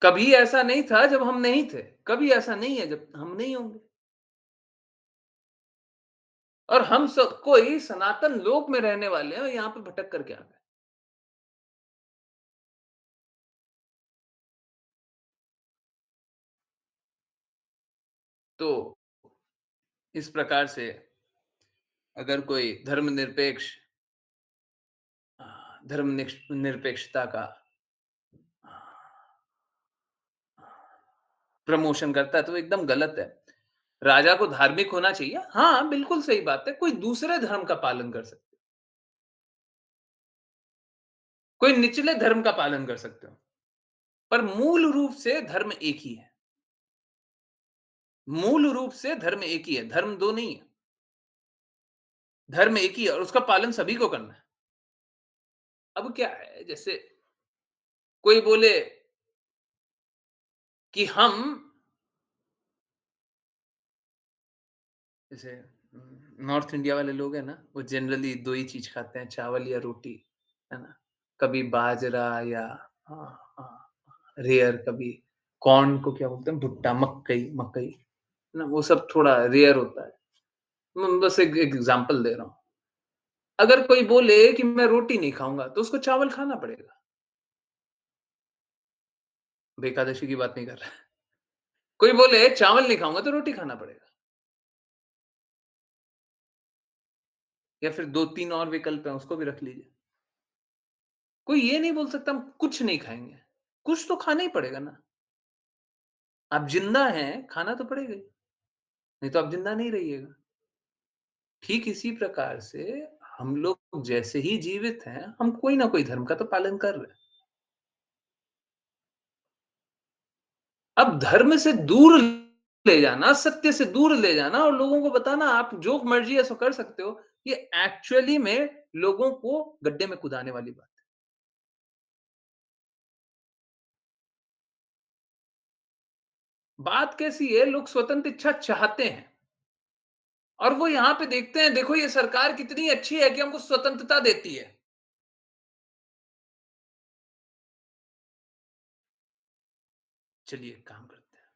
कभी ऐसा नहीं था जब हम नहीं थे, कभी ऐसा नहीं है जब हम नहीं होंगे। और हम सब कोई सनातन लोक में रहने वाले हैं और यहाँ पे भटक करके आ गए। तो इस प्रकार से अगर कोई धर्मनिरपेक्षता का प्रमोशन करता है तो वो एकदम गलत है। राजा को धार्मिक होना चाहिए, हाँ, बिल्कुल सही बात है। कोई दूसरे धर्म का पालन कर सकते हो, कोई निचले धर्म का पालन कर सकते हो, पर मूल रूप से धर्म एक ही है। मूल रूप से धर्म एक ही है, धर्म 2 नहीं है। धर्म एक ही है और उसका पालन सभी को करना है। अब क्या है, जैसे कोई बोले कि हम जैसे नॉर्थ इंडिया वाले लोग हैं ना, वो जनरली 2 ही चीज़ खाते हैं, चावल या रोटी, है ना? कभी बाजरा या हाँ, हाँ, रेयर कभी कॉर्न को क्या बोलते हैं? भुट्टा, मक्कई मकई, है ना? वो सब थोड़ा रेयर होता है। मैं बस एक एक एग्ज़ाम्पल दे रहा हूँ। अगर कोई बोले कि मैं रोटी नहीं खाऊँगा, तो उसको चावल खाना पड़ेगा। अब एकादशी की बात नहीं कर रहा। कोई बोले चावल नहीं खाऊँगा, तो रोटी खाना पड़ेगा। या फिर 2-3 और विकल्प हैं, उसको भी रख लीजिए। कोई ये नहीं बोल सकता हम कुछ नहीं खाएँगे। कुछ तो खाना ही पड़ेगा ना। आप ज़िंदा हैं, खाना तो पड़ेगा ही, नहीं तो आप ज़िंदा नहीं रहिएगा। ठीक इसी प्रकार से हम लोग जैसे ही जीवित हैं, हम कोई ना कोई धर्म का तो पालन कर रहे हैं। अब धर्म से दूर ले जाना, सत्य से दूर ले जाना और लोगों को बताना आप जो मर्ज़ी है सो कर सकते हो, ये एक्चुअली में लोगों को गड्ढे में कुदाने वाली बात है। बात कैसी है, लोग स्वतंत्र इच्छा चाहते हैं और वो यहाँ पे देखते हैं, देखो ये सरकार कितनी अच्छी है कि हमको स्वतंत्रता देती है। चलिए एक काम करते हैं,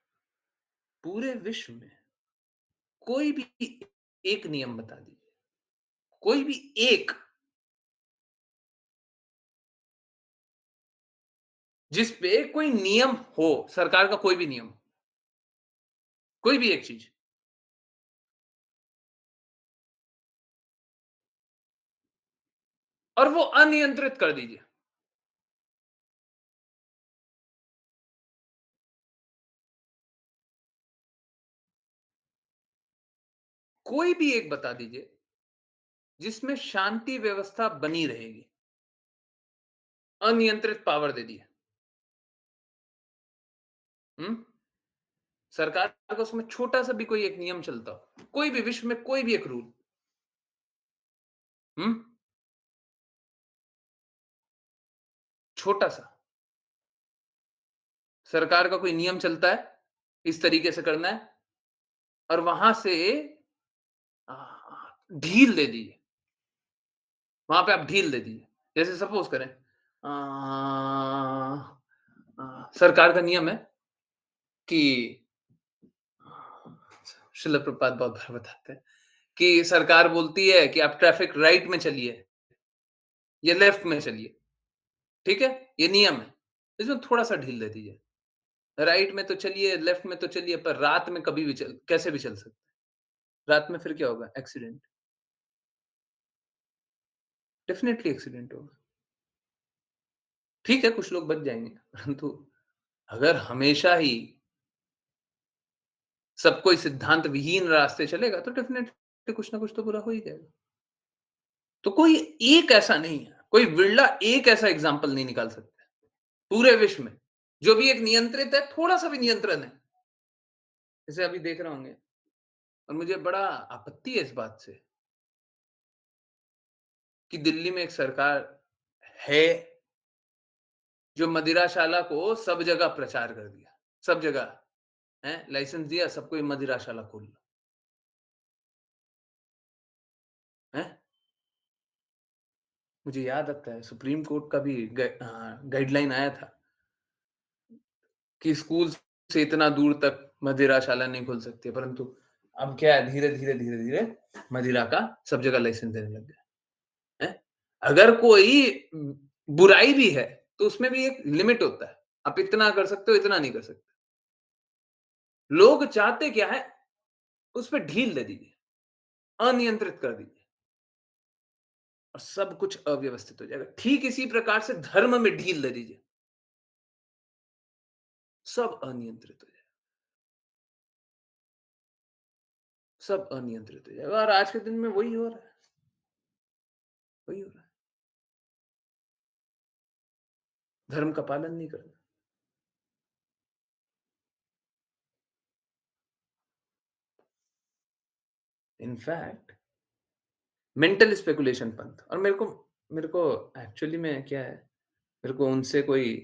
पूरे विश्व में कोई भी एक नियम बता दीजिए, कोई भी एक, जिस पे कोई नियम हो, सरकार का कोई भी नियम, कोई भी एक चीज़। और वो अनियंत्रित कर दीजिए। कोई भी एक बता दीजिए, जिसमें शांति व्यवस्था बनी रहेगी। अनियंत्रित पावर दे दी है। सरकार का उसमें छोटा-सा भी कोई एक नियम चलता हो, कोई भी विश्व में कोई भी एक रूल, हुँ? छोटा-सा, सरकार का कोई नियम चलता है, इस तरीके से करना है और वहाँ से अ, ढील दे दी है, वहाँ पे आप ढील दे दीजिए। जैसे सपोज़ करें सरकार का नियम है कि शिला प्रभुपाद बहुत बार बताते हैं कि सरकार बोलती है कि आप ट्रैफिक राइट में चलिए या लेफ्ट में चलिए, ठीक है? ये नियम है। इसमें थोड़ा-सा ढील दे दीजिए। राइट में तो चलिए, लेफ्ट में तो चलिए, पर रात में कभी भी कैसे भी चल सकते हैं। रात में फिर क्या होगा? एक्सीडेंट, डेफ़िनिटली एक्सीडेंट होगा। ठीक है, कुछ लोग बच जाएँगे, परंतु अगर हमेशा ही सब कोई सिद्धांत विहीन रास्ते चलेगा, तो डेफ़िनिटली कुछ ना कुछ तो बुरा हो ही जाएगा। तो कोई एक ऐसा नहीं है, कोई विरला एक ऐसा एग्ज़ाम्पल नहीं निकाल सकते, पूरे विश्व में, जो भी एक नियंत्रित है, थोड़ा-सा भी नियंत्रण है। जैसे अभी देख रहे होंगे और मुझे बड़ा आपत्ति है इस बात से कि दिल्ली में एक सरकार है, जो मदिराशाला को सब जगह प्रचार कर दिया। सब जगह, हैं? लाइसेंस दिया, सबको ये मदिराशाला खोल लो, हैं? मुझे याद आता है सुप्रीम कोर्ट का भी गाइडलाइन आया था कि स्कूल से इतना दूर तक मदिराशाला नहीं खोल सकते, परंतु अब क्या है धीरे-धीरे, धीरे-धीरे मदिरा का सब जगह लाइसेंस देने लग गए, हैं? अगर कोई बुराई भी है, तो उसमें भी एक लिमिट होता है। आप इतना कर सकते हो, इतना नहीं कर सकते। लोग चाहते क्या है? उस पे ढील दे दीजिए, अनियंत्रित कर दीजिए और सब कुछ अव्यवस्थित हो जाएगा। ठीक इसी प्रकार से धर्म में ढील दे दीजिए, सब अनियंत्रित हो जाएगा, सब अनियंत्रित हो जाएगा और आज के दिन में वही हो रहा है, वही हो रहा है। धर्म का पालन नहीं करना। इनफैक्ट मेंटल स्पेकुलेशन पंथ और मेरे को एक्चुअली में क्या है, मेरे को उनसे कोई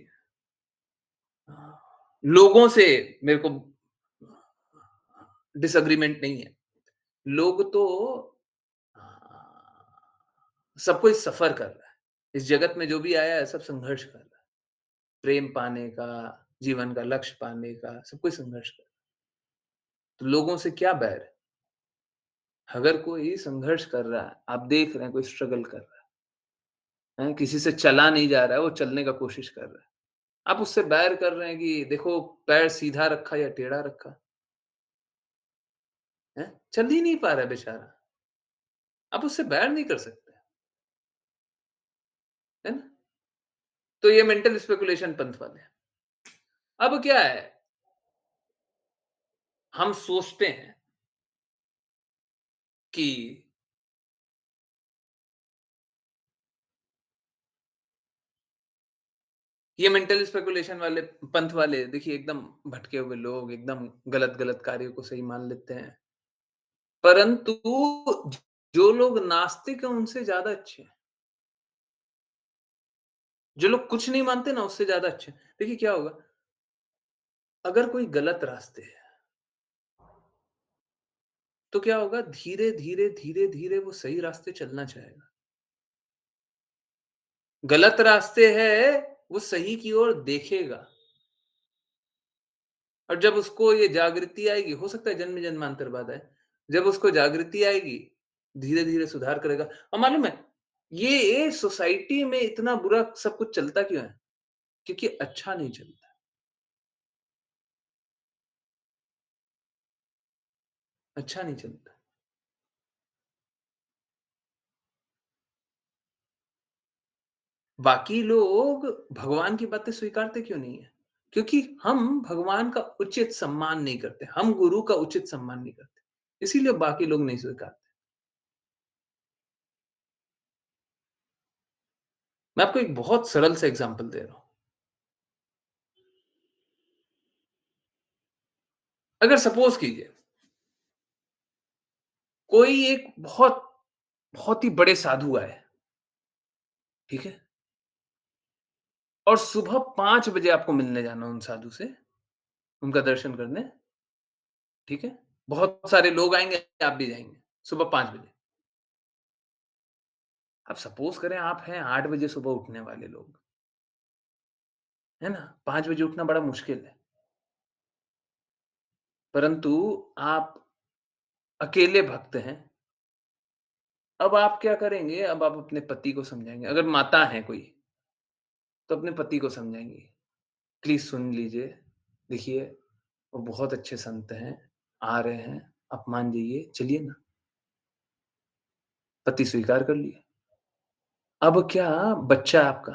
अ, लोगों से मेरे को डिसएग्रीमेंट नहीं है। लोग तो अ, सब कोई सफ़र कर रहा है। इस जगत में जो भी आया है सब संघर्ष कर रहा है। प्रेम पाने का, जीवन का लक्ष्य पाने का, सब कोई संघर्ष कर रहा है। तो लोगों से क्या बैर है? अगर कोई संघर्ष कर रहा है, आप देख रहे हैं कोई स्ट्रगल कर रहा है, हैं? किसी से चला नहीं जा रहा है, वो चलने का कोशिश कर रहा है। आप उससे बैर कर रहे हैं कि देखो पैर सीधा रखा या टेढ़ा रखा, हैं? चल ही नहीं पा रहा है बेचारा। आप उससे बैर नहीं कर सकते, है ना? तो ये मेंटल स्पेकुलेशन पंथ वाले हैं। अब क्या है, हम सोचते हैं कि ये मेंटल स्पेकुलेशन वाले पंथ वाले देखिए एकदम भटके हुए लोग, एकदम गलत-गलत कार्यों को सही मान लेते हैं। परंतु जो लोग नास्तिक हैं उनसे ज़्यादा अच्छे हैं। जो लोग कुछ नहीं मानते ना उससे ज़्यादा अच्छे हैं। देखिए क्या होगा, अगर कोई गलत रास्ते है, तो क्या होगा धीरे-धीरे, धीरे-धीरे वो सही रास्ते चलना चाहेगा। गलत रास्ते है, वो सही की ओर देखेगा और जब उसको ये जागृति आएगी, हो सकता है जन्म-जन्मांतर बाद आए। जब उसको जागृति आएगी, धीरे-धीरे सुधार करेगा और मालूम है, ये सोसाइटी में इतना बुरा सब कुछ चलता क्यों है? क्योंकि अच्छा नहीं चलता, अच्छा नहीं चलता। बाकी लोग भगवान की बातें स्वीकारते क्यों नहीं है? क्योंकि हम भगवान का उचित सम्मान नहीं करते, हम गुरु का उचित सम्मान नहीं करते। इसीलिए बाकी लोग नहीं स्वीकारते। मैं आपको एक बहुत सरल सा एग्ज़ाम्पल दे रहा हूँ। अगर सपोज कीजिए कोई एक बहुत बहुत ही बड़े साधु आए, ठीक है, और सुबह 5 बजे आपको मिलने जाना उन साधु से, उनका दर्शन करने, ठीक है, बहुत सारे लोग आएंगे, आप भी जाएंगे सुबह 5 बजे। अब सपोज करें आप हैं 8 बजे सुबह उठने वाले लोग, है ना, 5 बजे उठना बड़ा मुश्किल है, परंतु आप अकेले भक्त हैं। अब आप क्या करेंगे? अब आप अपने पति को समझाएंगे, अगर माता है कोई तो अपने पति को समझाएंगे, प्लीज सुन लीजिए, देखिए वो बहुत अच्छे संत हैं, आ रहे हैं, आप मान जाइए, चलिए ना। पति स्वीकार कर लिए। अब क्या, बच्चा आपका,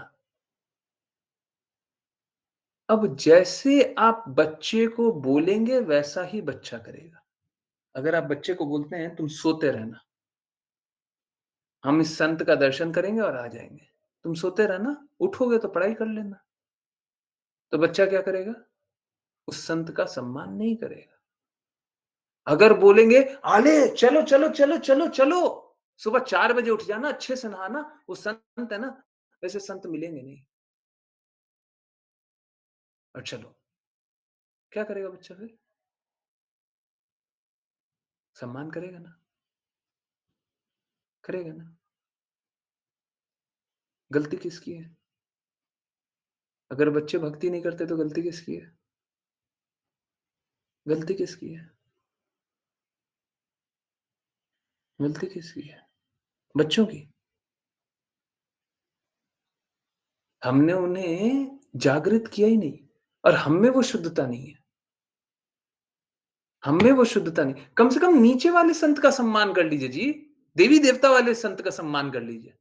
अब जैसे आप बच्चे को बोलेंगे वैसा ही बच्चा करेगा। अगर आप बच्चे को बोलते हैं तुम सोते रहना, हम इस संत का दर्शन करेंगे और आ जाएंगे, तुम सोते रहना, उठोगे तो पढ़ाई कर लेना, तो बच्चा क्या करेगा? उस संत का सम्मान नहीं करेगा। अगर बोलेंगे आले चलो चलो चलो चलो चलो, सुबह 4 बजे उठ जाना, अच्छे से नहाना, वो संत है ना, वैसे संत मिलेंगे नहीं। और चलो, क्या करेगा बच्चा फिर? सम्मान करेगा ना? करेगा ना? गलती किसकी है? अगर बच्चे भक्ति नहीं करते तो गलती किसकी है? गलती किसकी है? गलती किसकी है? बच्चों की। हमने उन्हें जागृत किया ही नहीं, और हम में वो शुद्धता नहीं है। हम में वो शुद्धता नहीं, कम से कम नीचे वाले संत का सम्मान कर लीजिए जी, देवी देवता वाले संत का सम्मान कर लीजिए।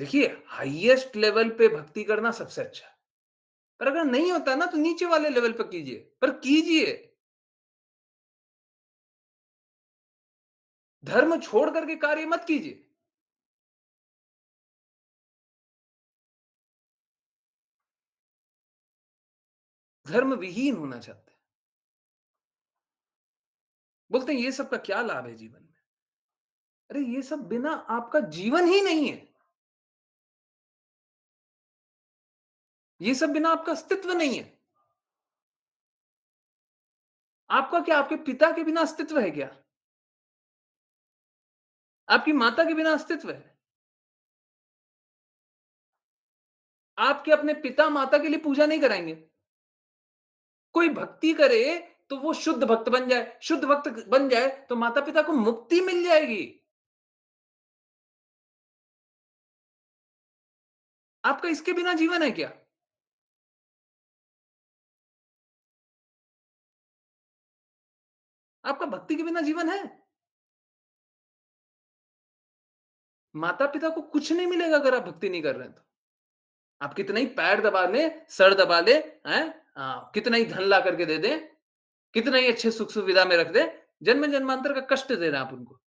देखिए, हाईएस्ट लेवल पे भक्ति करना सबसे अच्छा है, पर अगर नहीं होता ना तो नीचे वाले लेवल पे कीजिए, पर कीजिए। धर्म छोड़ करके कार्य मत कीजिए। धर्म विहीन होना चाहते हैं, बोलते हैं ये सब का क्या लाभ है जीवन में? अरे ये सब बिना आपका जीवन ही नहीं है, ये सब बिना आपका अस्तित्व नहीं है। आपका क्या, आपके पिता के बिना अस्तित्व है क्या? आपकी माता के बिना अस्तित्व है? आपके अपने पिता माता के लिए पूजा नहीं कराएंगे? कोई भक्ति करे तो वो शुद्ध भक्त बन जाए, शुद्ध भक्त बन जाए तो माता पिता को मुक्ति मिल जाएगी। आपका इसके बिना जीवन है क्या? आपका भक्ति के बिना जीवन है? माता पिता को कुछ नहीं मिलेगा अगर आप भक्ति नहीं कर रहे हैं तो। आप कितना ही पैर दबा लें, सर दबा लें, हैं? कितना ही धन ला करके दे दें, कितना ही अच्छे सुख सुविधा में रख दें, जन्म जन्मांतर का कष्ट दे रहे हैं आप उनको।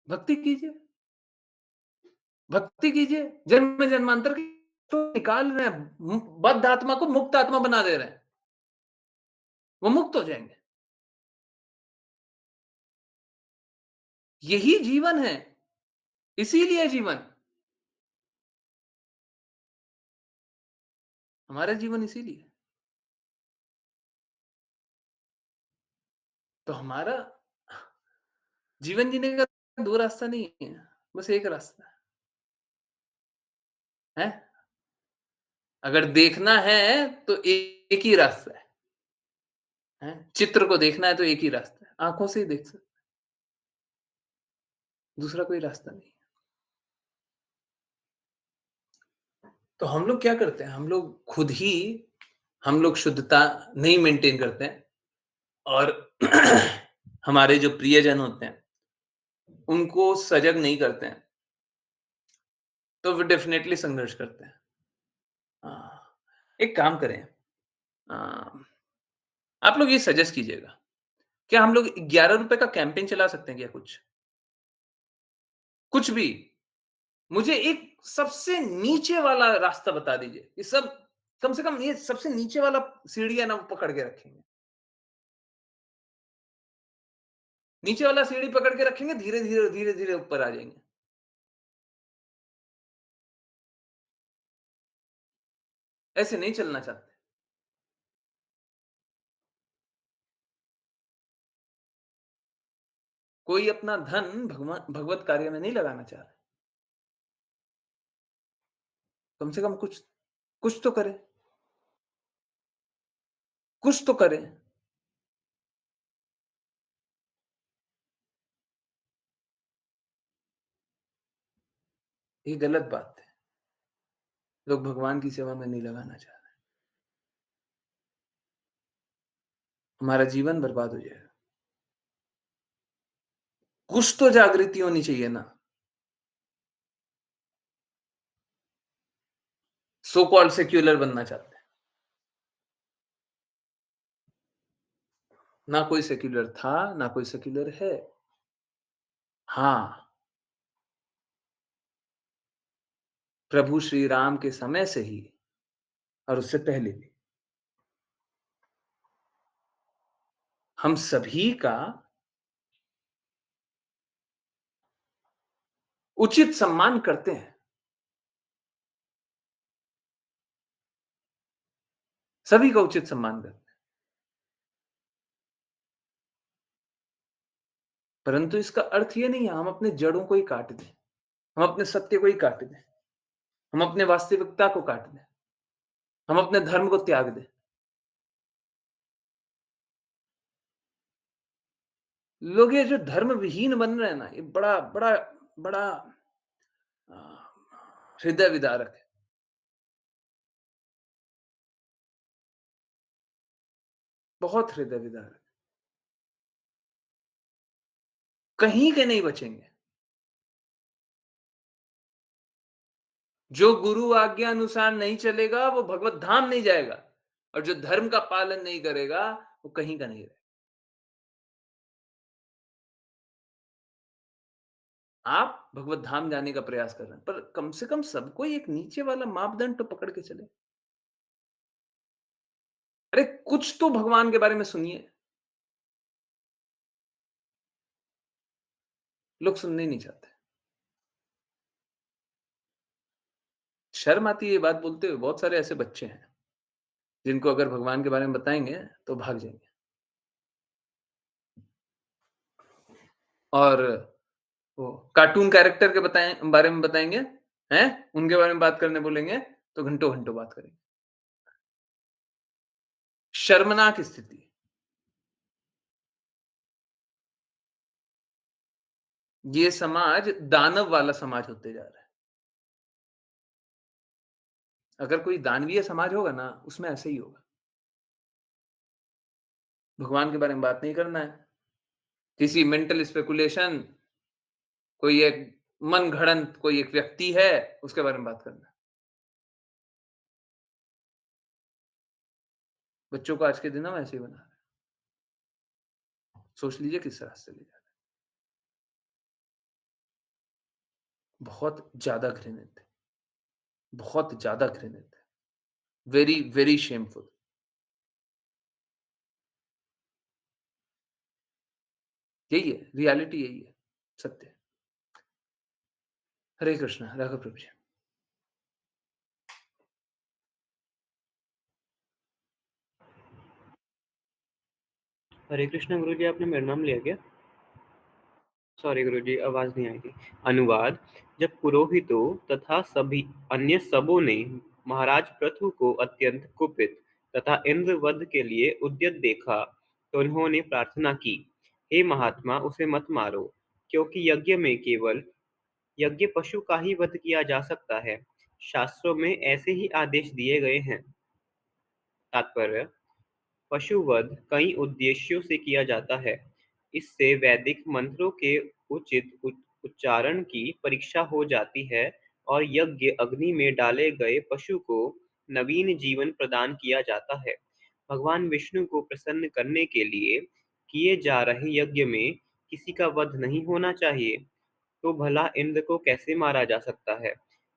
भक्ति कीजिए, भक्ति कीजिए, जन्म जन्मांतर की तो निकाल रहे हैं, बद्ध आत्मा को मुक्त आत्मा बना दे रहे हैं, वो मुक्त हो जाएंगे। यही जीवन है, इसीलिए जीवन, हमारा जीवन इसीलिए। तो हमारा जीवन जीने का 2 रास्ता नहीं है, बस एक रास्ता है। अगर देखना है तो एक ही रास्ता है। चित्र को देखना है तो एक ही रास्ता है, आँखों से ही देख सकते, दूसरा कोई रास्ता नहीं। तो हम लोग क्या करते हैं? हम लोग खुद ही हम लोग शुद्धता नहीं मेंटेन करते हैं, और हमारे जो प्रियजन होते हैं, उनको सजग नहीं करते हैं, तो वो डेफ़िनेटली संघर्ष करते हैं। एक काम करें, अ, आप लोग ये सजेस्ट कीजिएगा, क्या हम लोग ₹11 का कैंपेन चला सकते हैं क्या कुछ? कुछ भी। मुझे एक सबसे नीचे वाला रास्ता बता दीजिए। ये सब कम से कम ये सबसे नीचे वाला सीढ़ी है ना, वो पकड़ के रखेंगे। नीचे वाला सीढ़ी पकड़ के रखेंगे, धीरे-धीरे, धीरे-धीरे ऊपर आ जाएँगे। ऐसे नहीं चलना चाहते। कोई अपना धन भगवत कार्य में नहीं लगाना चाह रहा। कम से कम कुछ कुछ तो करें, कुछ तो करें। ये गलत बात है। लोग भगवान की सेवा में नहीं लगाना चाह रहे। हमारा जीवन बर्बाद हो जाएगा। कुछ तो जागृति होनी चाहिए ना। सो कॉल्ड सेक्युलर बनना चाहते हैं। ना कोई सेक्युलर था, ना कोई सेक्युलर है। हाँ, प्रभु श्री राम के समय से ही और उससे पहले भी हम सभी का उचित सम्मान करते हैं। सभी का उचित सम्मान करते हैं। परंतु इसका अर्थ ये नहीं है हम अपने जड़ों को ही काट दें, हम अपने सत्य को ही काट दें, हम अपने वास्तविकता को काट दें, हम अपने धर्म को त्याग दें। लोग ये जो धर्म विहीन बन रहे हैं ना, ये बड़ा बड़ा बड़ा अ, हृदय विदारक है। बहुत हृदय विदारक। कहीं के नहीं बचेंगे। जो गुरु आज्ञा अनुसार नहीं चलेगा वो भगवत धाम नहीं जाएगा, और जो धर्म का पालन नहीं करेगा वो कहीं का नहीं रहेगा। आप भगवत धाम जाने का प्रयास कर रहे हैं, पर कम से कम सबको एक नीचे वाला मापदंड तो पकड़ के चले। अरे कुछ तो भगवान के बारे में सुनिए। लोग सुनने ही नहीं चाहते। शर्म आती है ये बात बोलते हुए। बहुत सारे ऐसे बच्चे हैं जिनको अगर भगवान के बारे में बताएंगे तो भाग जाएंगे। और वो कार्टून कैरेक्टर के बारे में बताएंगे, हैं उनके बारे में बात करने बोलेंगे तो घंटों घंटों बात करेंगे। शर्मनाक स्थिति। ये समाज दानव वाला समाज होते जा रहा है। अगर कोई दानवीय समाज होगा ना, उसमें ऐसे ही होगा। भगवान के बारे में बात नहीं करना है। किसी मेंटल स्पेकुलेशन, कोई एक मन घड़ंत कोई एक व्यक्ति है, उसके बारे में बात करना है। बच्चों को आज के दिनों में ऐसे ही बना रहे हैं। सोच लीजिए किस रास्ते ले जा रहे हैं। बहुत ज्यादा घृणित है, बहुत ज्यादा घृणित है। Very very shameful. यही है रियलिटी, यही है सत्य। हरे कृष्णा। राघव प्रभु जी। हरे कृष्ण गुरुजी, आपने मेरा नाम लिया क्या? सॉरी गुरुजी, आवाज नहीं आई थी। अनुवाद। जब पुरोहितों तथा सभी अन्य सबों ने महाराज पृथु को अत्यंत कुपित तथा इंद्र वध के लिए उद्यत देखा तो उन्होंने प्रार्थना की, हे महात्मा, उसे मत मारो, क्योंकि यज्ञ में केवल यज्ञ पशु का ही वध किया जा सकता है। शास्त्रों में ऐसे ही आदेश दिए गए हैं। तात्पर्य: पशुवध कई उद्देश्यों से किया जाता है। इससे वैदिक मंत्रों के उचित उच्चारण की परीक्षा हो जाती है और यज्ञ अग्नि में डाले गए पशु को नवीन जीवन प्रदान किया जाता है। भगवान विष्णु को प्रसन्न करने के लिए किए जा रहे यज्ञ में किसी का वध नहीं होना चाहिए, तो भला इंद्र को कैसे मारा जा सकता है?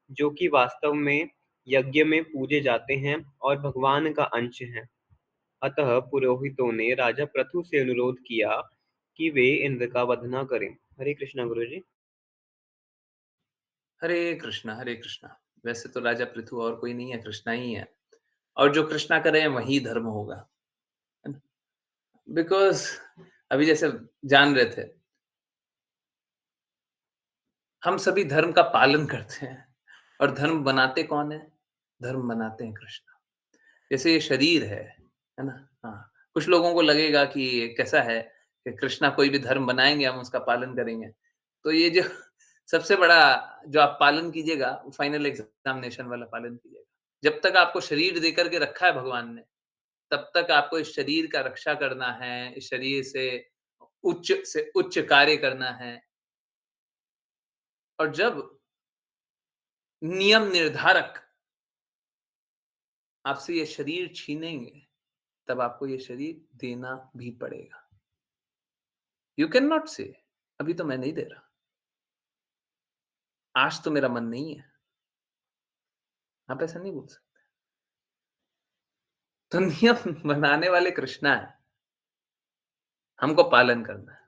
जो कि वास्तव में यज्ञ में पूजे जाते हैं और भगवान का अंश हैं। अतः पुरोहितों ने राजा पृथु से अनुरोध किया कि वे इंद्र का वध न करें। हरे कृष्णा गुरुजी। हरे कृष्णा, हरे कृष्णा। वैसे तो राजा पृथु और कोई नहीं है, कृष्णा ही है, और जो कृष्णा करे वही धर्म होगा, है ना? बिकॉज़ अभी जैसे जान रहे थे, हम सभी धर्म का पालन करते हैं, और धर्म बनाते कौन है? धर्म बनाते हैं कृष्ण। जैसे ये शरीर है ना? हाँ, कुछ लोगों को लगेगा कि ये कैसा है कि कृष्णा कोई भी धर्म बनाएँगे, हम उसका पालन करेंगे। तो ये जो सबसे बड़ा जो आप पालन कीजिएगा, वो फाइनल एग्ज़ामिनेशन वाला पालन कीजिएगा। जब तक आपको शरीर दे कर के रखा है भगवान ने, तब तक आपको इस शरीर का रक्षा करना है, इस शरीर से उच्च कार्य करना है। और जब नियम निर्धारक आपसे ये शरीर छीनेंगे, तब आपको ये शरीर देना भी पड़ेगा। यू कैन नॉट से अभी तो मैं नहीं दे रहा, आज तो मेरा मन नहीं है। आप ऐसा नहीं बोल सकते। तो नियम बनाने वाले कृष्णा है, हमको पालन करना है।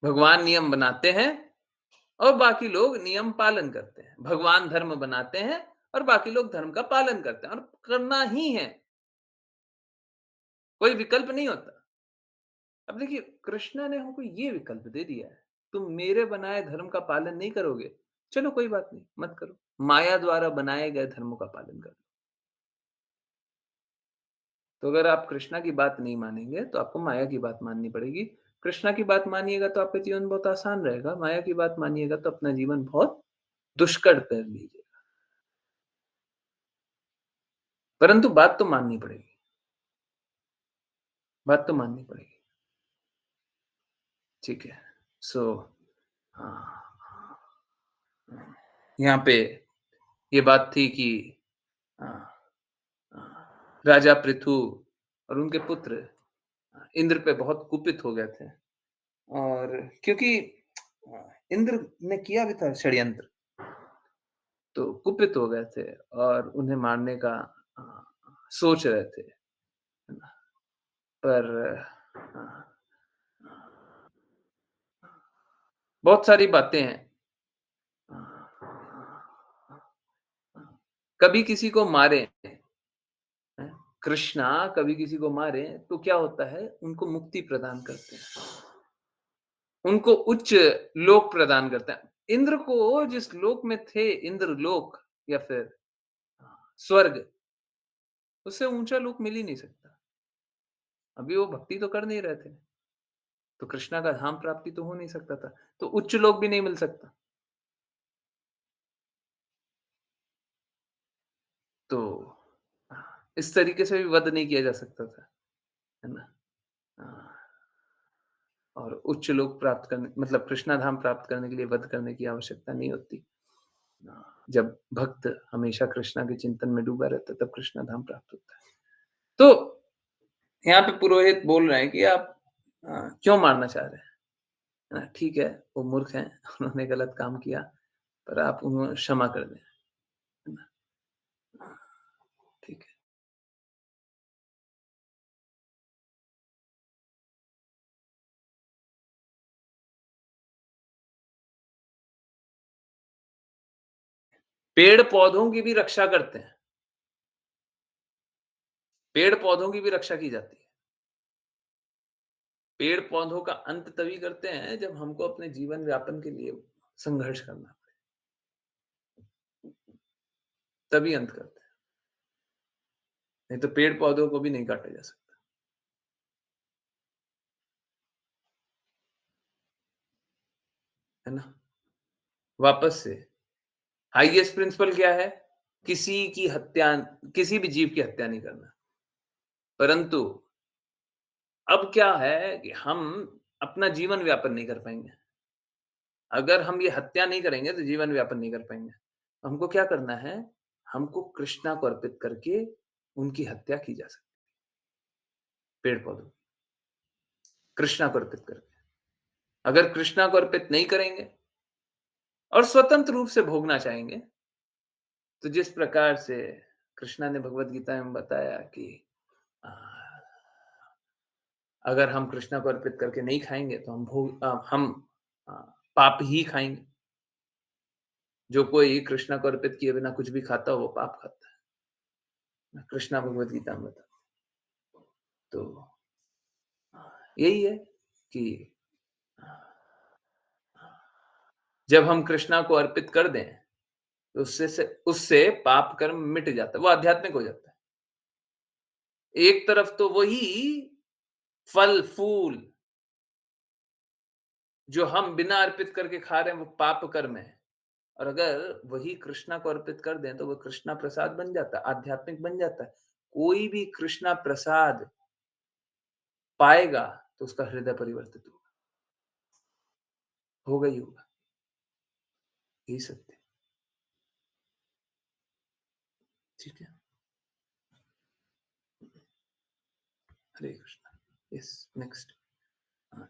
भगवान नियम बनाते हैं और बाकी लोग नियम पालन करते हैं। भगवान धर्म बनाते हैं और बाकी लोग धर्म का पालन करते हैं, और करना ही है, कोई विकल्प नहीं होता। अब देखिए, कृष्णा ने हमको ये विकल्प दे दिया है, तुम मेरे बनाए धर्म का पालन नहीं करोगे, चलो कोई बात नहीं, मत करो। माया द्वारा बनाए गए धर्मों का पालन करो। तो अगर आप कृष्णा की बात नहीं मानेंगे, तो आपको माया की बात माननी पड़ेगी। कृष्णा की बात मानिएगा तो आपका जीवन बहुत आसान रहेगा, माया की बात मानिएगा तो अपना जीवन बहुत दुष्कर कर लीजिएगा। परंतु बात तो माननी पड़ेगी, बात तो माननी पड़ेगी। ठीक है। सो हाँ, यहाँ पे ये बात थी कि राजा पृथु और उनके पुत्र इंद्र पे बहुत कुपित हो गए थे, और क्योंकि इंद्र ने किया भी था षड्यंत्र, तो कुपित हो गए थे और उन्हें मारने का अ, सोच रहे थे, है ना? पर अ, बहुत सारी बातें हैं। कभी किसी को मारें, हैं? कृष्णा कभी किसी को मारें तो क्या होता है? उनको मुक्ति प्रदान करते हैं। उनको उच्च लोक प्रदान करते हैं। इंद्र को जिस लोक में थे, इंद्र लोक या फिर स्वर्ग, उससे ऊँचा लोक मिल ही नहीं सकता। अभी वो भक्ति तो कर नहीं रहे थे, तो कृष्णा का धाम प्राप्ति तो हो नहीं सकता था, तो उच्च लोक भी नहीं मिल सकता। तो इस तरीके से भी वध नहीं किया जा सकता था, है ना? और उच्च लोक प्राप्त करने मतलब कृष्णा धाम प्राप्त करने के लिए वध करने की आवश्यकता नहीं होती। जब भक्त हमेशा कृष्णा के चिंतन में डूबा रहता है, तब कृष्णा धाम प्राप्त होता है। तो यहाँ पे पुरोहित बोल रहे हैं कि आप क्यों मारना चाह रहे हैं? है ना? ठीक है, वो मूर्ख हैं, उन्होंने गलत काम किया, पर आप उन्हें क्षमा कर दें, है ना? ठीक है। पेड़-पौधों की भी रक्षा करते हैं। पेड़-पौधों की भी रक्षा की जाती है। पेड़-पौधों का अंत तभी करते हैं जब हमको अपने जीवन यापन के लिए संघर्ष करना पड़े, तभी अंत करते हैं। नहीं तो पेड़-पौधों को भी नहीं काटा जा सकता, है ना? वापस से हाईएस्ट प्रिंसिपल क्या है? किसी की हत्या किसी भी जीव की हत्या नहीं करना। परंतु अब क्या है कि हम अपना जीवन व्यापन नहीं कर पाएँगे। अगर हम ये हत्या नहीं करेंगे तो जीवन व्यापन नहीं कर पाएँगे। हमको क्या करना है? हमको कृष्णा को अर्पित करके उनकी हत्या की जा सकती है, पेड़-पौधों, कृष्णा को अर्पित करके। अगर कृष्णा को अर्पित नहीं करेंगे और स्वतंत्र रूप से भोगना चाहेंगे। तो जिस प्रकार से कृष्णा ने भगवत गीता में बताया कि अ, अगर हम कृष्णा को अर्पित करके नहीं खाएँगे तो हम अ, पाप ही खाएँगे। जो कोई कृष्णा को अर्पित किए बिना कुछ भी खाता हो वो पाप खाता है। कृष्णा भगवत गीता में बताता है। तो यही है कि जब हम कृष्णा को अर्पित कर दें, तो उससे पाप कर्म मिट जाता है, वो आध्यात्मिक हो जाता है। एक तरफ तो वही फल-फूल जो हम बिना अर्पित करके खा रहे हैं वो पाप कर्म है। और अगर वही कृष्णा को अर्पित कर दें तो वो कृष्णा प्रसाद बन जाता है, आध्यात्मिक बन जाता है। कोई भी कृष्णा प्रसाद पाएगा तो उसका हृदय परिवर्तित होगा। होगा ही होगा। यही सत्य है। ठीक है? हरे कृष्णा। Yes, next.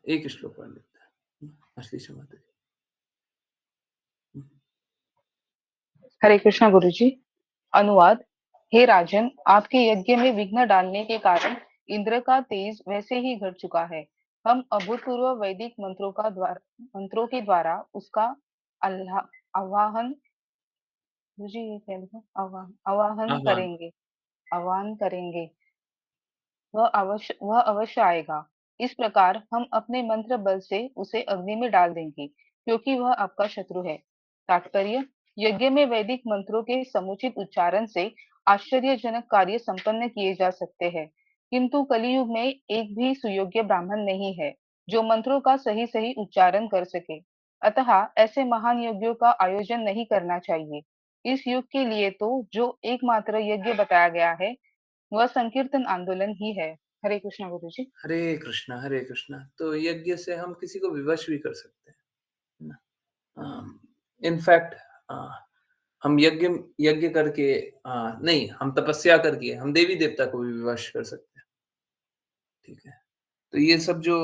एक श्लोक पढ़ लेते हैं। आशीष माता जी। हरे कृष्णा गुरुजी। अनुवाद। हे राजन, आपके यज्ञ में विघ्न डालने के कारण इंद्र का तेज वैसे ही घट चुका है। हम अभूतपूर्व वैदिक मंत्रों के द्वारा उसका आवाहन, गुरुजी ये क्या लिखा? आवाहन आह्वान। करेंगे। आह्वान करेंगे। वह अवश्य आएगा। इस प्रकार हम अपने मंत्र बल से उसे अग्नि में डाल देंगे, क्योंकि वह आपका शत्रु है। तात्पर्य। यज्ञ में वैदिक मंत्रों के समुचित उच्चारण से आश्चर्यजनक कार्य संपन्न किए जा सकते हैं, किंतु कलियुग में एक भी सुयोग्य ब्राह्मण नहीं है जो मंत्रों का सही सही उच्चारण कर सके। अतः ऐसे महान यज्ञों का आयोजन नहीं करना चाहिए। इस युग के लिए तो जो एकमात्र यज्ञ बताया गया है वह संकीर्तन आंदोलन ही है। हरे कृष्णा गुरु जी। हरे कृष्णा, हरे कृष्णा। तो यज्ञ से हम किसी को विवश भी कर सकते हैं, है ना? इनफैक्ट अ, हम यज्ञ यज्ञ करके नहीं, हम तपस्या करके हम देवी-देवता को भी विवश कर सकते हैं, ठीक है? तो ये सब जो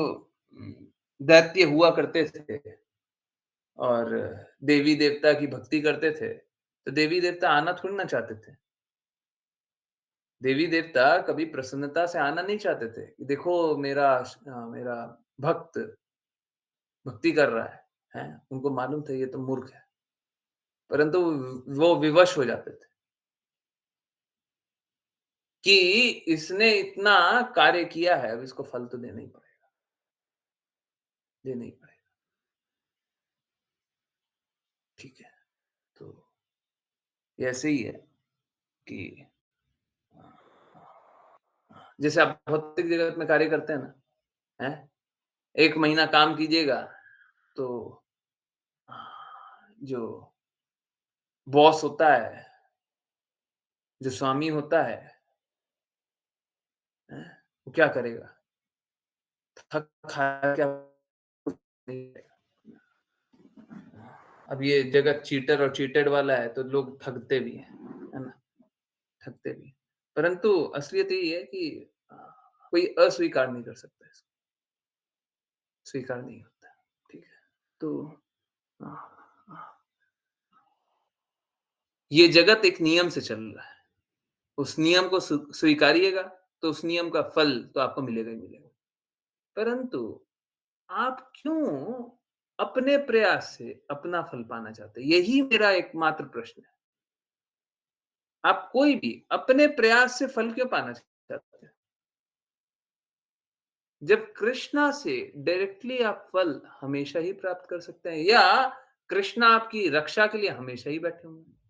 उम, दैत्य हुआ करते थे और देवी-देवता की भक्ति करते थे, तो देवी-देवता आना थोड़ी ना चाहते थे। देवी-देवता कभी प्रसन्नता से आना नहीं चाहते थे, कि देखो मेरा भक्त भक्ति कर रहा है, हैं? उनको मालूम था ये तो मूर्ख है, परंतु वो विवश हो जाते थे कि इसने इतना कार्य किया है, अब इसको फल तो देना ही पड़ेगा, देना ही पड़ेगा, ठीक है? तो ये ऐसे ही है कि जैसे आप भौतिक जगत में कार्य करते हैं ना, हैं? 1 महीना काम कीजिएगा, तो जो बॉस होता है, जो स्वामी होता है, हैं? वो क्या करेगा? थक हार के कुछ नहीं करेगा। अब ये जगत चीटर और चीटेड वाला है, तो लोग ठगते भी हैं, है ना? ठगते भी हैं। परंतु असलियत यही है कि अ, कोई अस्वीकार नहीं कर सकता इसको, स्वीकार नहीं होता है, ठीक है? तो अ, अ, ये जगत एक नियम से चल रहा है। उस नियम को स्वीकारिएगा, तो उस नियम का फल तो आपको मिलेगा ही मिलेगा। परंतु आप क्यों अपने प्रयास से अपना फल पाना चाहते हैं? यही मेरा एकमात्र प्रश्न है। आप कोई भी अपने प्रयास से फल क्यों पाना चाहते हैं? जब कृष्णा से डायरेक्टली आप फल हमेशा ही प्राप्त कर सकते हैं या कृष्णा आपकी रक्षा के लिए हमेशा ही बैठे हुए हैं।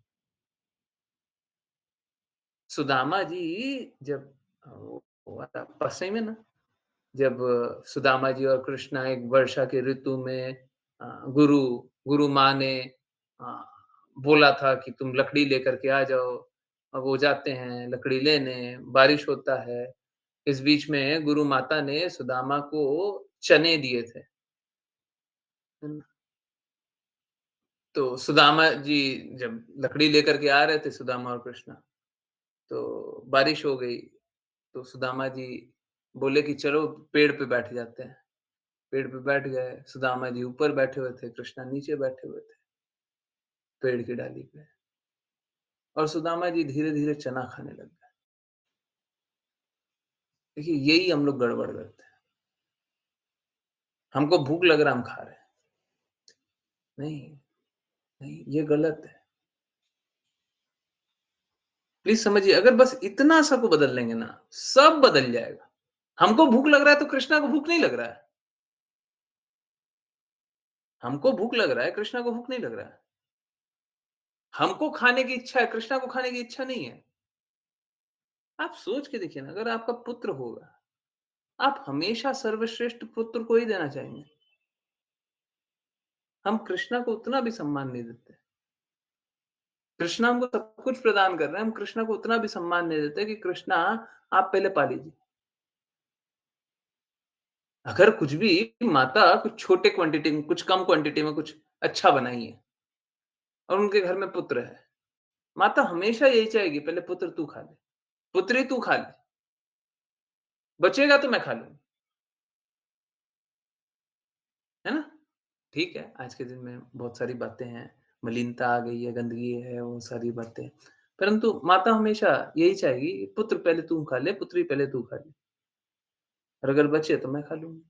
सुदामा जी जब वो हुआ था पसई में ना, जब सुदामा जी और कृष्णा एक वर्षा के ऋतु में गुरु गुरु माँ ने अ, बोला था कि तुम लकड़ी लेकर के आ जाओ। अब वो जाते हैं लकड़ी लेने, बारिश होता है। इस बीच में गुरु माता ने सुदामा को चने दिए थे। है ना? तो सुदामा जी जब लकड़ी लेकर के आ रहे थे सुदामा और कृष्णा, तो बारिश हो गई। तो सुदामा जी बोले कि चलो पेड़ पे बैठ जाते हैं। पेड़ पे बैठ गए, सुदामा जी ऊपर बैठे हुए थे, कृष्णा नीचे बैठे हुए थे। पेड़ की डाली पे, और सुदामा जी धीरे धीरे चना खाने लग गए। देखिए, यही हम लोग गड़बड़ करते हैं। हमको भूख लग रहा, हम खा रहे हैं। नहीं नहीं, ये गलत है। प्लीज समझिए, अगर बस इतना सा को बदल लेंगे ना, सब बदल जाएगा। हमको भूख लग रहा है तो कृष्णा को भूख नहीं लग रहा है। हमको भूख लग रहा है, कृष्णा को भूख नहीं लग रहा है। हमको खाने की इच्छा है, कृष्णा को खाने की इच्छा नहीं है। आप सोच के देखिए ना, अगर आपका पुत्र होगा, आप हमेशा सर्वश्रेष्ठ पुत्र को ही देना चाहेंगे। हम कृष्णा को उतना भी सम्मान नहीं देते। कृष्णा हमको सब कुछ प्रदान कर रहे हैं, हम कृष्णा को उतना भी सम्मान नहीं देते कि कृष्णा आप पहले पा लीजिए। अगर कुछ भी माता कुछ छोटे क्वांटिटी में, कुछ कम क्वांटिटी में कुछ अच्छा बनाई है और उनके घर में पुत्र है, माता हमेशा यही चाहेगी पहले पुत्र तू खा ले, पुत्री तू खा ले, बचेगा तो मैं खा लूंगी, है ना। ठीक है, आज के दिन में बहुत सारी बातें हैं, मलिनता आ गई है, गंदगी है, वो सारी बातें, परंतु माता हमेशा यही चाहेगी पुत्र पहले तू खा ले, पुत्री पहले तू खा ले, और अगर बचे तो मैं खा लूंगी,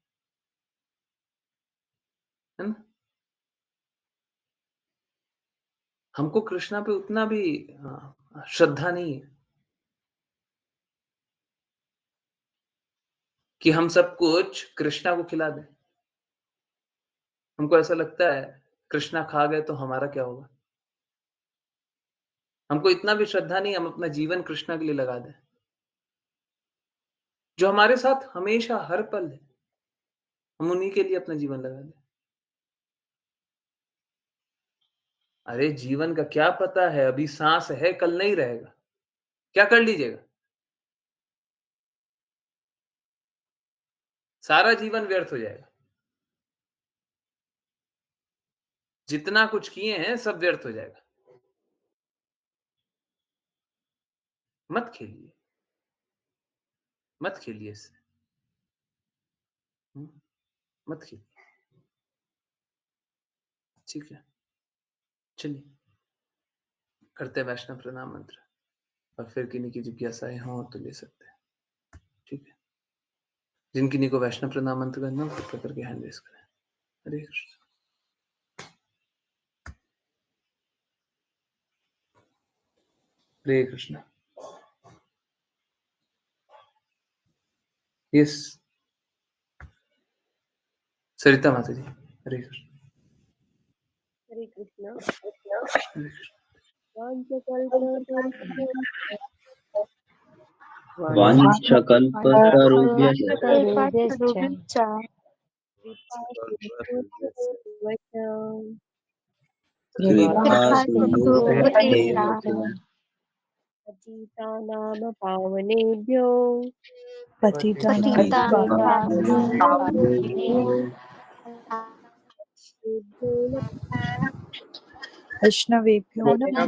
है ना। हमको कृष्णा पे उतना भी श्रद्धा नहीं है कि हम सब कुछ कृष्णा को खिला दें। हमको ऐसा लगता है कृष्णा खा गए तो हमारा क्या होगा। हमको इतना भी श्रद्धा नहीं, हम अपना जीवन कृष्णा के लिए लगा दें, जो हमारे साथ हमेशा हर पल है, हम उन्हीं के लिए अपना जीवन लगा दें। अरे जीवन का क्या पता है, अभी सांस है, कल नहीं रहेगा, क्या कर लीजिएगा। सारा जीवन व्यर्थ हो जाएगा, जितना कुछ किए हैं सब व्यर्थ हो जाएगा। मत खेलिए, मत खेलिए इससे, मत खेलिए, ठीक है। चलिए करते हैं वैष्णव प्रणाम मंत्र, और फिर किन्हीं की जिज्ञासाएं हो तो ले सकते हैं, ठीक है। जिन किन्हीं को वैष्णव प्रणाम मंत्र करना हो कृपया करके हैंड रेज करें। हरे कृष्ण। हरे कृष्ण। यस सरिता माता जी, हरे कृष्ण। हरे कृष्णा। हरे कृष्ण। वाञ्छकल्पतरुभ्यश्च कृपासिन्धुभ्यैव पतितानां पावनेभ्यो वैष्णवेभ्यो नमो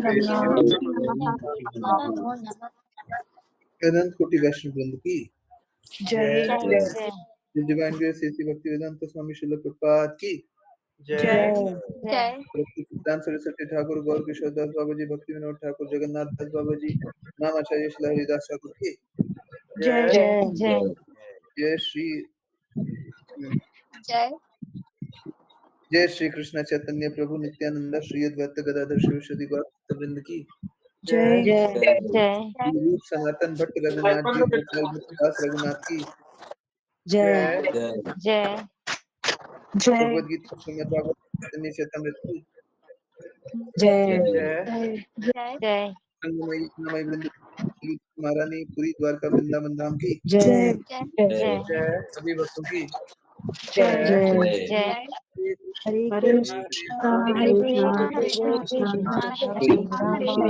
नमः। अनंत कोटि वैष्णव वृंद की जय जय डिवाइन ग्रेस एसी भक्ति वेदांत स्वामी श्रील प्रभुपाद की जय। सिद्धांत सरस्वती ठाकुर, गौर किशोर दास बाबा जी, भक्ति विनोद ठाकुर, जगन्नाथ दास बाबा जी, नाम आचार्य श्री हरिदास ठाकुर की जय जय श्री जय श्री कृष्ण चैतन्य प्रभु नित्यानंद श्री अद्वैत गदाधर शिवसदि गौर वृंद की जय रूप सनातन भट्ट रघुनाथ जी, गोपाल भट्ट दास रघुनाथ की जय जय भगवद गीता श्रीमद् भागवत चैतन्य चैतन्य की जय संगमयी नमय वृंद महारानी पूरी द्वारका वृंदावन धाम की जय सभी भक्तों की जय हरे हरे कृष्णा हरे कृष्णा कृष्णा कृष्णा हरे हरे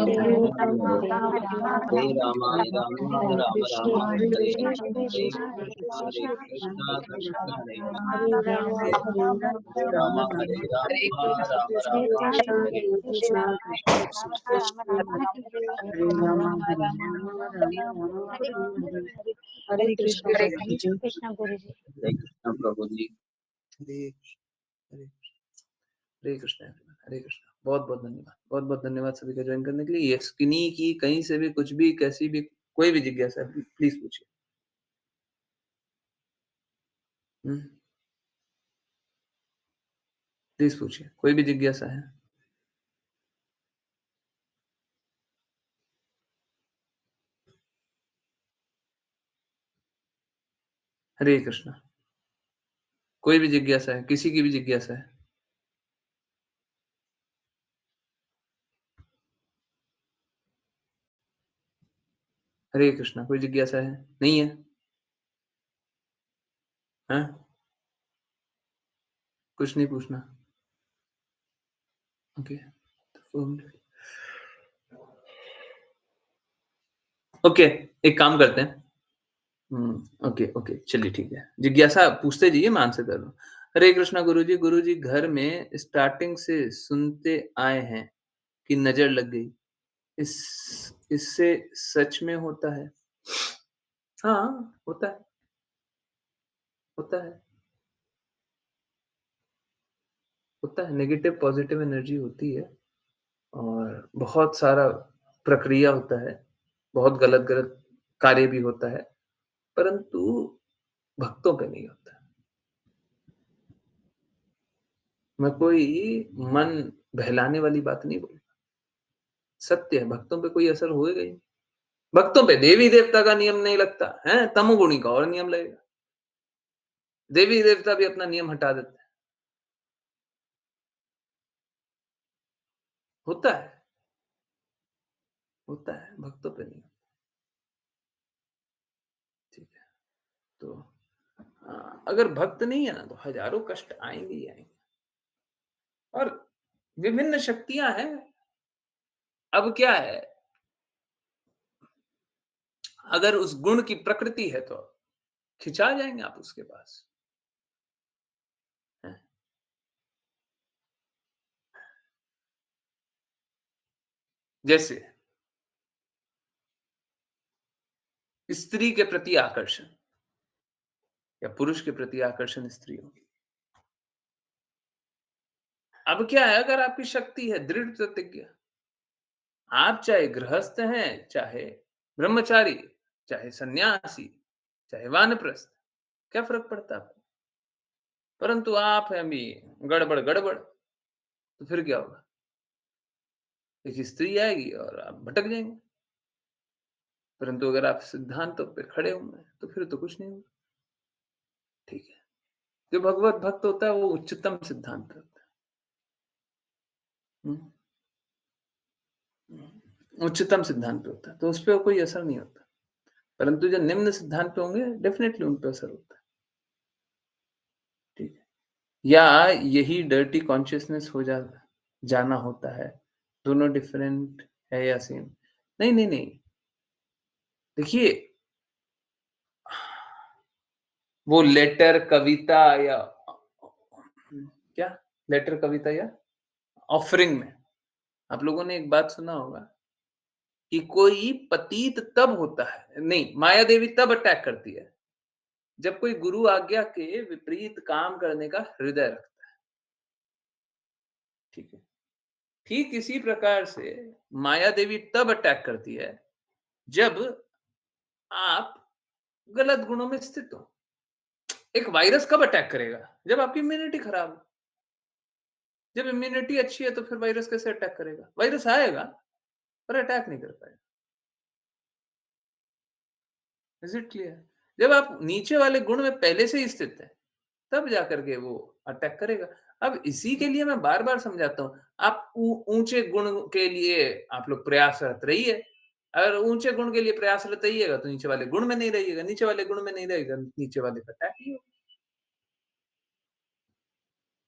हरे राम हरे राम राम हरे राम हरे राम राम कृष्णा हरे हरे कृष्णा हरे कृष्ण हरे कृष्ण कृष्ण हरे हरे राम हरे हरे राम हरे राम राम राम हरे कृष्णा कृष्णा हरे राम हरे हरे कृष्ण प्रभु जी। हरे कृष्ण प्रभु जी। हरे कृष्ण हरे कृष्ण हरे कृष्ण हरे कृष्ण। बहुत-बहुत धन्यवाद। बहुत-बहुत धन्यवाद सभी का जॉइन करने के लिए। ये स्किनी की कहीं से भी कुछ भी, कैसी भी कोई भी जिज्ञासा है, प्लीज़ पूछिए। हुँ, प्लीज़ पूछिए। कोई भी जिज्ञासा है? हरे कृष्णा। कोई भी जिज्ञासा है, किसी की भी जिज्ञासा है? हरे कृष्णा। कोई जिज्ञासा है? नहीं है? हैं? कुछ नहीं पूछना? ओके। ओके, एक काम करते हैं। ओके, ओके, चलिए ठीक है। जिज्ञासा पूछते जाइए, मैं आंसर कर दूँ। हरे कृष्णा गुरुजी घर में स्टार्टिंग से सुनते आए हैं कि नज़र लग गई। इस इससे सच में होता है? हाँ, होता है, होता है, होता है। नेगेटिव पॉज़िटिव एनर्जी होती है और बहुत सारा प्रक्रिया होता है, बहुत गलत-गलत कार्य भी होता है, परंतु भक्तों पे नहीं होता। मैं कोई मन बहलाने वाली बात नहीं बोल, सत्य है, भक्तों पे कोई असर होएगा ही नहीं। भक्तों पे देवी-देवता का नियम नहीं लगता, हैं? तमोगुणी का और नियम लगेगा। देवी-देवता भी अपना नियम हटा देते हैं। होता है, भक्तों पे नहीं। ठीक है, तो अगर भक्त नहीं है ना, तो हज़ारों कष्ट आएँगे ही आएँगे और विभिन्न शक्तियाँ हैं। अब क्या है, अगर उस गुण की प्रकृति है, तो खिंचा जाएँगे आप उसके पास, हैं? जैसे स्त्री के प्रति आकर्षण या पुरुष के प्रति आकर्षण स्त्रियों की। अब क्या है, अगर आपकी शक्ति है दृढ़ प्रतिज्ञ, आप चाहे गृहस्थ हैं, चाहे ब्रह्मचारी, चाहे सन्यासी, चाहे वानप्रस्थ, क्या फ़र्क पड़ता है आपको? परंतु आप हैं अभी गड़बड़, तो फिर क्या होगा? एक स्त्री आएगी और आप भटक जाएँगे। परंतु अगर आप सिद्धांतों पे खड़े हुए हैं, तो फिर तो कुछ नहीं होगा, ठीक है। जो भगवत भक्त होता है, वो उच्चतम सिद्धांत पे होता है। हुँ, उच्चतम सिद्धांत पे होता है, तो उसपे कोई असर नहीं होता। परंतु जो निम्न सिद्धांत पे होंगे, डेफ़िनेटली उन पे असर होता है, ठीक है। या यही डर्टी कॉन्शियसनेस हो जाना होता है, दोनों डिफरेंट है या सेम? नहीं, नहीं, नहीं। देखिए, वो लेटर, कविता या क्या? लेटर, कविता या ऑफरिंग में, आप लोगों ने एक बात सुना होगा कि कोई पतित तब होता है नहीं, माया देवी तब अटैक करती है, जब कोई गुरु आज्ञा के विपरीत काम करने का हृदय रखता है, ठीक है? ठीक इसी प्रकार से माया देवी तब अटैक करती है, जब आप गलत गुणों में स्थित हो। एक वायरस कब अटैक करेगा? जब आपकी इम्यूनिटी खराब हो। जब इम्यूनिटी अच्छी है, तो फिर वायरस कैसे अटैक करेगा? वायरस आएगा, पर अटैक नहीं कर पाएगा। Is it clear? जब आप नीचे वाले गुण में पहले से ही स्थित हैं, तब जाकर के वो अटैक करेगा। अब इसी के लिए मैं बार-बार समझाता हूँ, आप ऊँचे गुण के लिए आप लोग प्रयासरत रहिए। अगर ऊँचे गुण के लिए प्रयासरत रहिएगा, तो नीचे वाले गुण में नहीं रहिएगा, नीचे वाले गुण में नहीं रहेगा, नीचे वाले पे अटैक ही होगा।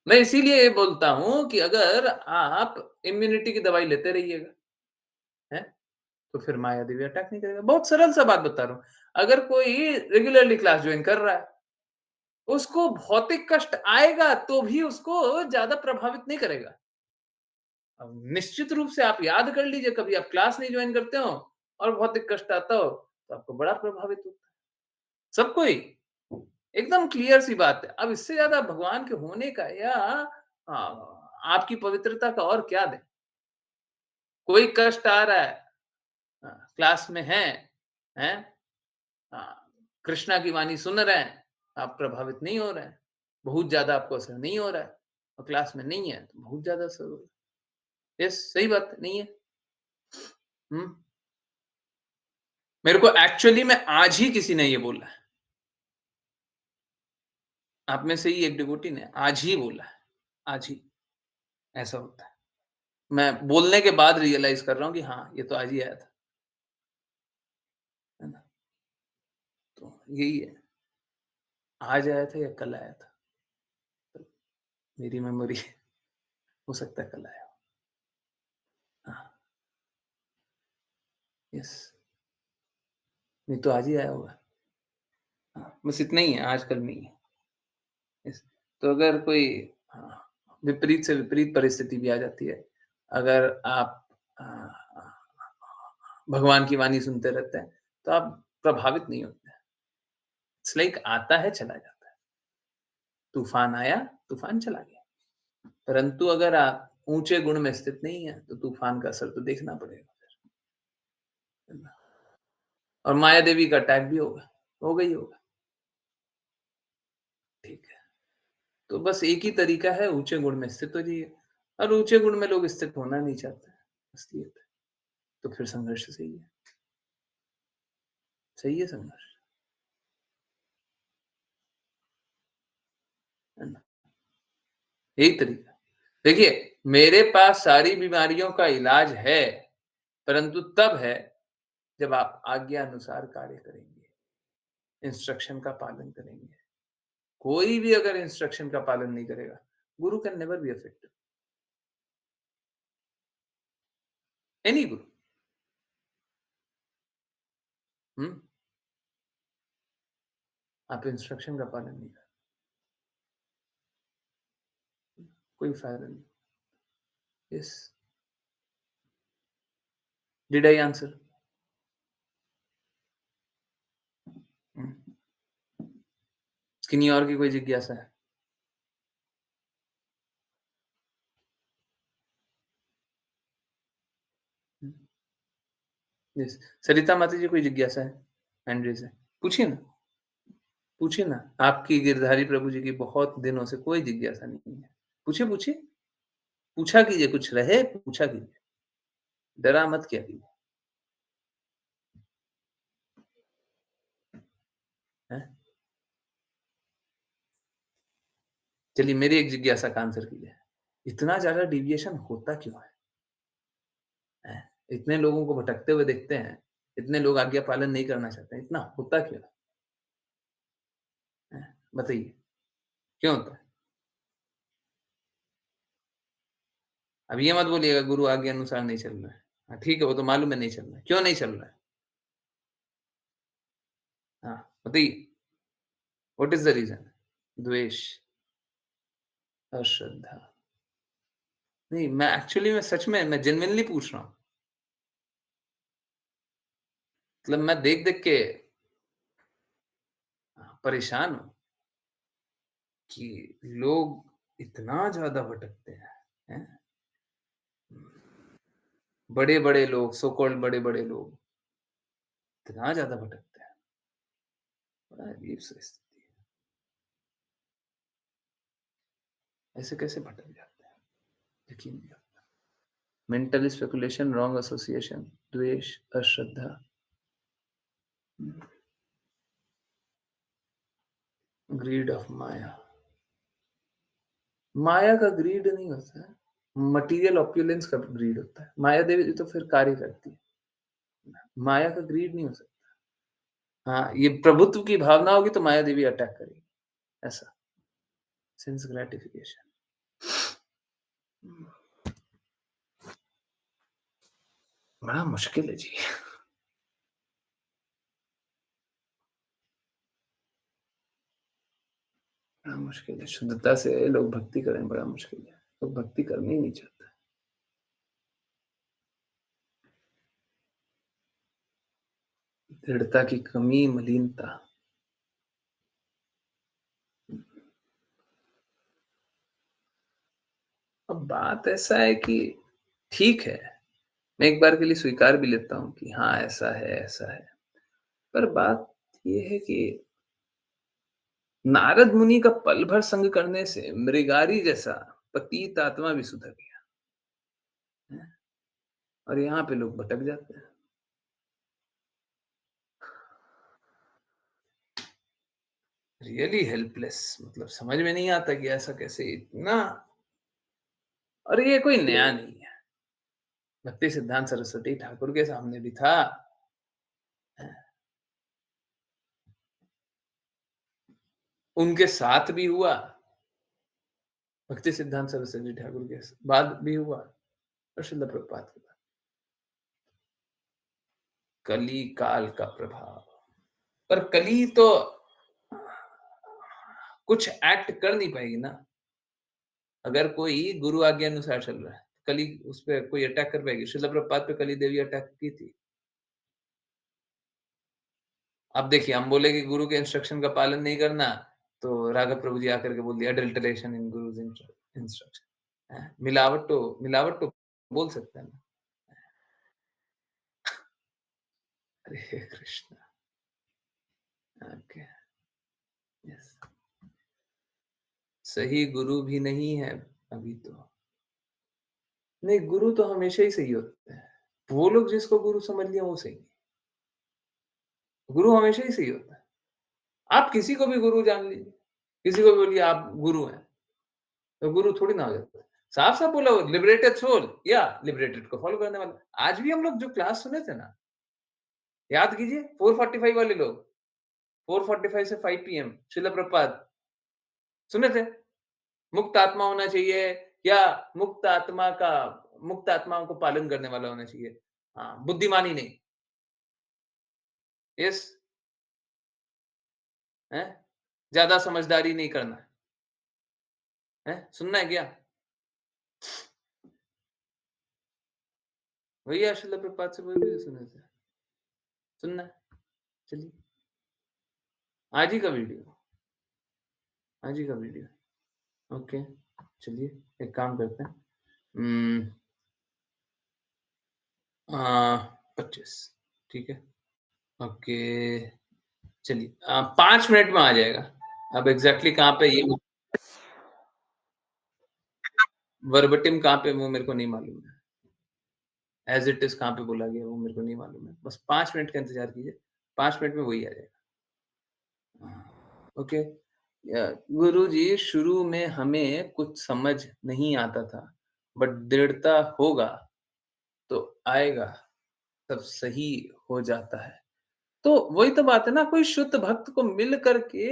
मैं इसीलिए ये बोलता हूँ कि अगर आप इम्यूनिटी की दवाई लेते रहिएगा, हैं? तो फिर मायादेवी अटैक नहीं करेगा। बहुत सरल सा बात बता रहा हूँ। अगर कोई रेगुलरली क्लास जॉइन कर रहा है, उसको भौतिक कष्ट आएगा, तो भी उसको ज़्यादा प्रभावित नहीं करेगा। अब निश्चित रूप से आप याद कर लीजिए, कभी आप क्लास नहीं जॉइन करते हो और भौतिक कष्ट आता हो, तो आपको बड़ा प्रभावित होता है। सबको ही, एकदम क्लियर सी बात है। अब इससे ज़्यादा भगवान के होने का या आपकी पवित्रता का और क्या दें? कोई कष्ट आ रहा है, क्लास में हैं, कृष्णा की वाणी सुन रहे हैं, आप प्रभावित नहीं हो रहे हैं, बहुत ज्यादा आपको असर नहीं हो रहा है, और क्लास में नहीं है तो बहुत ज्यादा असर हो रहा है। यस, सही बात नहीं है। मेरे को एक्चुअली में आज ही किसी ने ये बोला है, आप में से ही एक डिवोटी ने आज ही बोला है, आज ही ऐसा होता है। मैं बोलने के बाद रियलाइज कर रहा हूँ कि हाँ, ये तो आज ही आया था, है ना? तो यही है, आज आया था या कल आया था, तो मेरी मेमोरी हो सकता है कल आया हो। हाँ, यस, नहीं तो आज ही आया होगा। हाँ, बस इतना ही है, आजकल नहीं है। यस, तो अगर कोई विपरीत से विपरीत परिस्थिति भी आ जाती है, अगर आप भगवान की वाणी सुनते रहते हैं, तो आप प्रभावित नहीं होते। इट्स लाइक आता है, चला जाता है। तूफान आया, तूफान चला गया। परंतु अगर आप ऊंचे गुण में स्थित नहीं है, तो तूफान का असर तो देखना पड़ेगा फिर। और माया देवी का अटैक भी होगा, होगा ही होगा। ठीक है, तो बस एक ही तरीका है, ऊंचे गुण में स्थित हो जाइए। और ऊंचे गुण में लोग स्थित होना नहीं चाहते, असलियत है। तो फिर संघर्ष सही है, सही है संघर्ष, है ना? यही तरीका। देखिए, मेरे पास सारी बीमारियों का इलाज है, परंतु तब है जब आप आज्ञा अनुसार कार्य करेंगे, इंस्ट्रक्शन का पालन करेंगे। कोई भी अगर इंस्ट्रक्शन का पालन नहीं करेगा, गुरु can never be effective, any गुरु। आप इंस्ट्रक्शन का पालन नहीं कर, कोई फायदा नहीं। Yes, did I answer? किन्हीं और की कोई जिज्ञासा है? यस, सरिता माता जी कोई जिज्ञासा है? एंड्री से पूछिए ना, पूछिए ना। आपकी गिरधारी प्रभु जी की बहुत दिनों से कोई जिज्ञासा नहीं है, पूछिए पूछिए, पूछा कीजिए, कुछ रहे पूछा कीजिए, डरा मत क्या कीजिए। चलिए, मेरी एक जिज्ञासा का आंसर कीजिए, इतना ज्यादा डिविएशन होता क्यों है? इतने लोगों को भटकते हुए देखते हैं, इतने लोग आज्ञा पालन नहीं करना चाहते हैं, इतना होता क्यों है? बताइए, क्यों होता है? अब ये मत बोलिएगा गुरु आज्ञा अनुसार नहीं चल रहा है। हाँ, ठीक है, वो तो मालूम है नहीं चल रहा है, क्यों नहीं चल रहा है? हाँ, बताइए, व्हाट इज द रीजन? द्वेष, अश्रद्धा। नहीं, मैं एक्चुअली में सच में मैं जेन्युइनली पूछ रहा हूँ। मतलब मैं देख देख के परेशान हूँ कि लोग इतना ज्यादा भटकते हैं? बड़े बड़े लोग, सो कॉल्ड बड़े बड़े लोग इतना ज्यादा भटकते हैं, बड़ा अजीब सी स्थिति है। ऐसे कैसे भटक जाते हैं, यकीन नहीं आता। मेंटल स्पेकुलेशन, रॉन्ग एसोसिएशन, द्वेष, अश्रद्धा, ग्रीड ऑफ माया। माया का ग्रीड नहीं होता है, मटीरियल ऑप्युलेंस का ग्रीड होता है। माया देवी तो फिर कार्य करती है, माया का ग्रीड नहीं हो सकता। हाँ, ये प्रभुत्व की भावना होगी तो माया देवी अटैक करेगी, ऐसा सेंस ग्रेटिफिकेशन। बड़ा मुश्किल है जी, बड़ा मुश्किल है। शुद्धता से लोग भक्ति करें, बड़ा मुश्किल है। लोग भक्ति करना ही नहीं चाहते। दृढ़ता की कमी, मलिनता। अब बात ऐसा है कि ठीक है, मैं एक बार के लिए स्वीकार भी लेता हूँ कि हाँ, ऐसा है। पर बात ये है कि नारद मुनि का पल भर संग करने से मृगारी जैसा पतित आत्मा भी सुधर गया है। और यहाँ पे लोग भटक जाते हैं। रियली हेल्पलेस, मतलब समझ में नहीं आता कि ऐसा कैसे इतना। और ये कोई नया नहीं है, भक्ति सिद्धांत सरस्वती ठाकुर के सामने भी था। उनके साथ भी हुआ, भक्ति सिद्धांत सरस्वती ठाकुर के बाद भी हुआ, और श्रील प्रभुपाद के बाद। कली काल का प्रभाव। पर कली तो कुछ एक्ट कर नहीं पाएगी ना। अगर कोई गुरु आज्ञा अनुसार चल रहा है, कली उस पे कोई अटैक कर पाएगी? श्रील प्रभुपाद पे कली देवी अटैक की थी। अब देखिए, हम बोले कि गुरु के इंस्ट्रक्शन का पालन नहीं करना, तो राघव प्रभु जी आकर के बोल दिया अडल्टरेशन इन गुरुज इंस्ट्रक्शन। मिलावट तो बोल सकते हैं ना। हरे कृष्ण। Okay, yes. सही गुरु भी नहीं है अभी तो। नहीं, गुरु तो हमेशा ही सही होते हैं। वो लोग जिसको गुरु समझ लिया वो सही है। गुरु हमेशा ही सही होता है। आप किसी को भी गुरु जान लीजिए, किसी को भी बोलिए आप गुरु हैं, तो गुरु थोड़ी ना हो जाता है। साफ साफ बोला, लिबरेटेड सोल या लिबरेटेड को फॉलो करने वाला। आज भी हम लोग जो क्लास सुने थे ना, याद कीजिए, 4:45 वाले लोग, 4:45 से 5 PM श्रील प्रभुपाद सुने थे। मुक्त आत्मा होना चाहिए, या मुक्त आत्माओं को पालन करने वाला होना चाहिए। हाँ, बुद्धिमानी नहीं। यस, है, ज्यादा समझदारी नहीं करना है। सुनना है क्या? वही श्रील प्रभुपाद से वही भी सुने थे। सुनना है? चलिए, आज ही का वीडियो। ओके, चलिए एक काम करते हैं। 25, ठीक है। ओके, चलिए 5 मिनट में आ जाएगा। अब एग्जैक्टली कहाँ पे ये वर्बटिम कहाँ पे, वो मेरे को नहीं मालूम है। एज इट इज कहाँ पे बोला गया वो मेरे को नहीं मालूम है। बस 5 मिनट का इंतजार कीजिए, 5 मिनट में वही आ जाएगा। ओके। गुरु जी, शुरू में हमें कुछ समझ नहीं आता था, बट दृढ़ता होगा तो आएगा, सब सही हो जाता है। तो वही तो बात है ना, कोई शुद्ध भक्त को मिल करके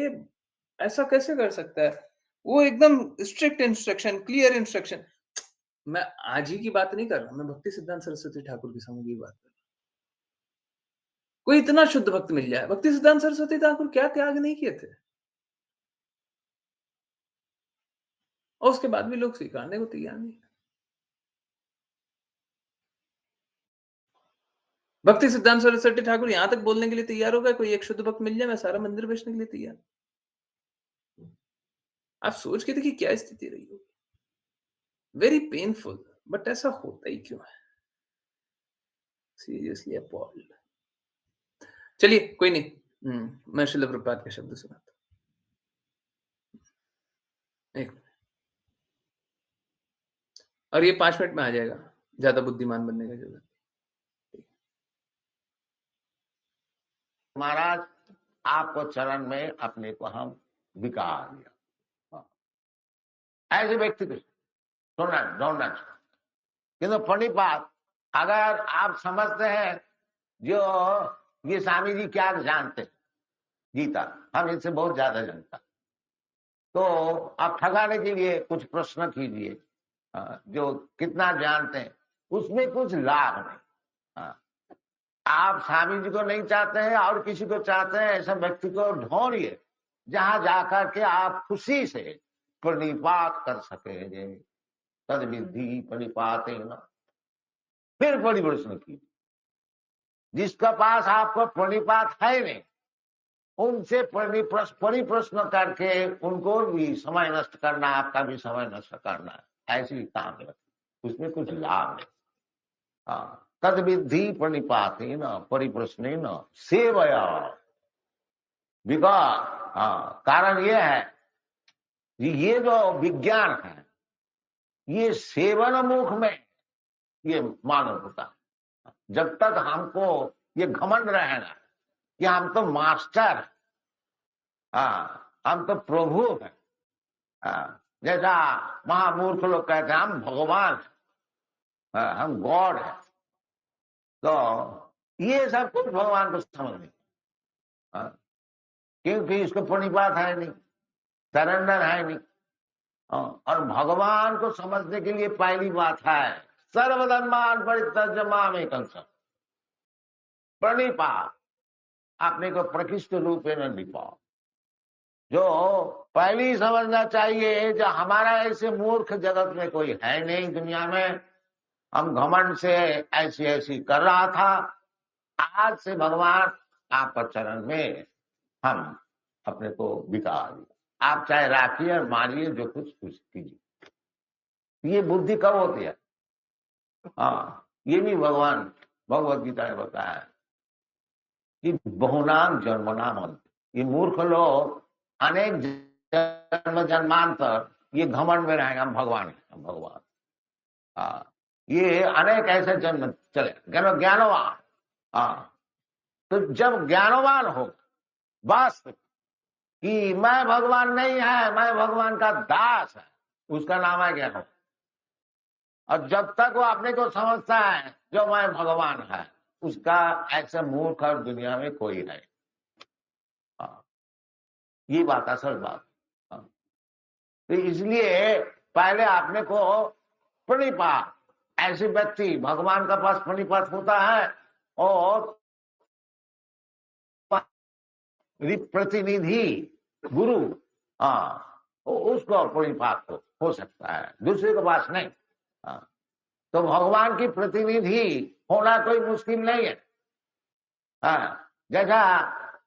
ऐसा कैसे कर सकता है? वो एकदम स्ट्रिक्ट इंस्ट्रक्शन, क्लियर इंस्ट्रक्शन। मैं आज ही की बात नहीं कर रहा, मैं भक्ति सिद्धांत सरस्वती ठाकुर के समय की बात कर रहा हूँ। कोई इतना शुद्ध भक्त मिल जाए। भक्ति सिद्धांत सरस्वती ठाकुर क्या त्याग नहीं किए थे, और उसके बाद भी लोग स्वीकारने को तैयार नहीं। भक्ति सिद्धांत सरस्वती ठाकुर यहां तक बोलने के लिए तैयार हो गए, कोई एक शुद्ध भक्त मिल जाए मैं सारा मंदिर बेचने के लिए तैयार। आप सोच के देखिए क्या स्थिति रही होगी। वेरी पेनफुल, बट ऐसा होता ही क्यों है? Seriously appalled. चलिए कोई नहीं, मैं श्रील प्रभुपाद के शब्द सुनाता हूं। एक, और ये 5 मिनट में आ जाएगा, ज्यादा बुद्धिमान बनने का जरूरत। महाराज, आपको चरण में अपने को हम बिका लिया। ऐसे व्यक्ति को सुनना ढूंढना चाहिए। किंतु प्रणिपात, अगर आप समझते हैं जो ये स्वामी जी क्या जानते हैं गीता, हम इनसे बहुत ज्यादा जानता, तो आप ठगाने के लिए कुछ प्रश्न कीजिए जो कितना जानते हैं, उसमें कुछ लाभ नहीं। हाँ, आप स्वामी जी को नहीं चाहते हैं और किसी को चाहते हैं, ऐसा व्यक्ति को ढूंढिए जहां जाकर के आप खुशी से प्रणिपात कर सकेंगे। तद विधि प्रणिपात न, फिर बड़ी प्रश्न की। जिसका पास आपको प्रणिपात है नहीं, उनसे परिप्रश्न करके उनको भी समय नष्ट करना, आपका भी समय नष्ट करना, ऐसी काम है, उसमें कुछ लाभ नहीं। तद्विद्धि प्रणिपातेन परिप्रश्नेन सेवया। बिकॉज कारण ये है कि ये जो विज्ञान है ये सेवन मुख में ये मालूम होता है। जब तक हमको ये घमंड रहेगा कि हम तो मास्टर हैं, हम तो प्रभु हैं, जैसा महामूर्ख लोग कहते हैं हम भगवान हैं, हम गॉड हैं, तो ये सब कुछ भगवान को समझ नहीं, क्योंकि इसको प्रणिपात है नहीं, सरेंडर है नहीं। और भगवान को समझने के लिए पहली बात है सर्वधर्मान परित्यज्य मामेकं शरणं। प्रणिपात अपने को प्रकृष्ट रूप में निपाओ। जो पहली समझना चाहिए जो हमारा ऐसे मूर्ख जगत में कोई है नहीं दुनिया में। हम घमंड से ऐसी ऐसी कर रहा था, आज से भगवान आपका चरण में हम अपने को बिता दिया। आप चाहे राखिए और मारिए, जो कुछ कीजिए। ये बुद्धि कब होती है? ये भी भगवान भगवत गीता ने बताया कि बहुनाम जन्मनाम अंत। ये मूर्ख लोग अनेक जन्म जन्मांतर ये घमंड में रहेंगे हम भगवान हैं, हम भगवान। ये अनेक ऐसे जन्म चले ज्ञानवान। तो जब ज्ञानवान हो वास्तव कि मैं भगवान नहीं है, मैं भगवान का दास है, उसका नाम है ज्ञान। और जब तक वो अपने को समझता है जो मैं भगवान है, उसका ऐसा मूर्ख और दुनिया में कोई नहीं। ये बात असल बात। तो इसलिए पहले आपने को प्रणिपात, ऐसे व्यक्ति भगवान का पास प्रणिपात होता है और प्रतिनिधि गुरु उसको प्रणिपात हो सकता है, दूसरे के पास नहीं। तो भगवान की प्रतिनिधि होना कोई मुश्किल नहीं है। जैसा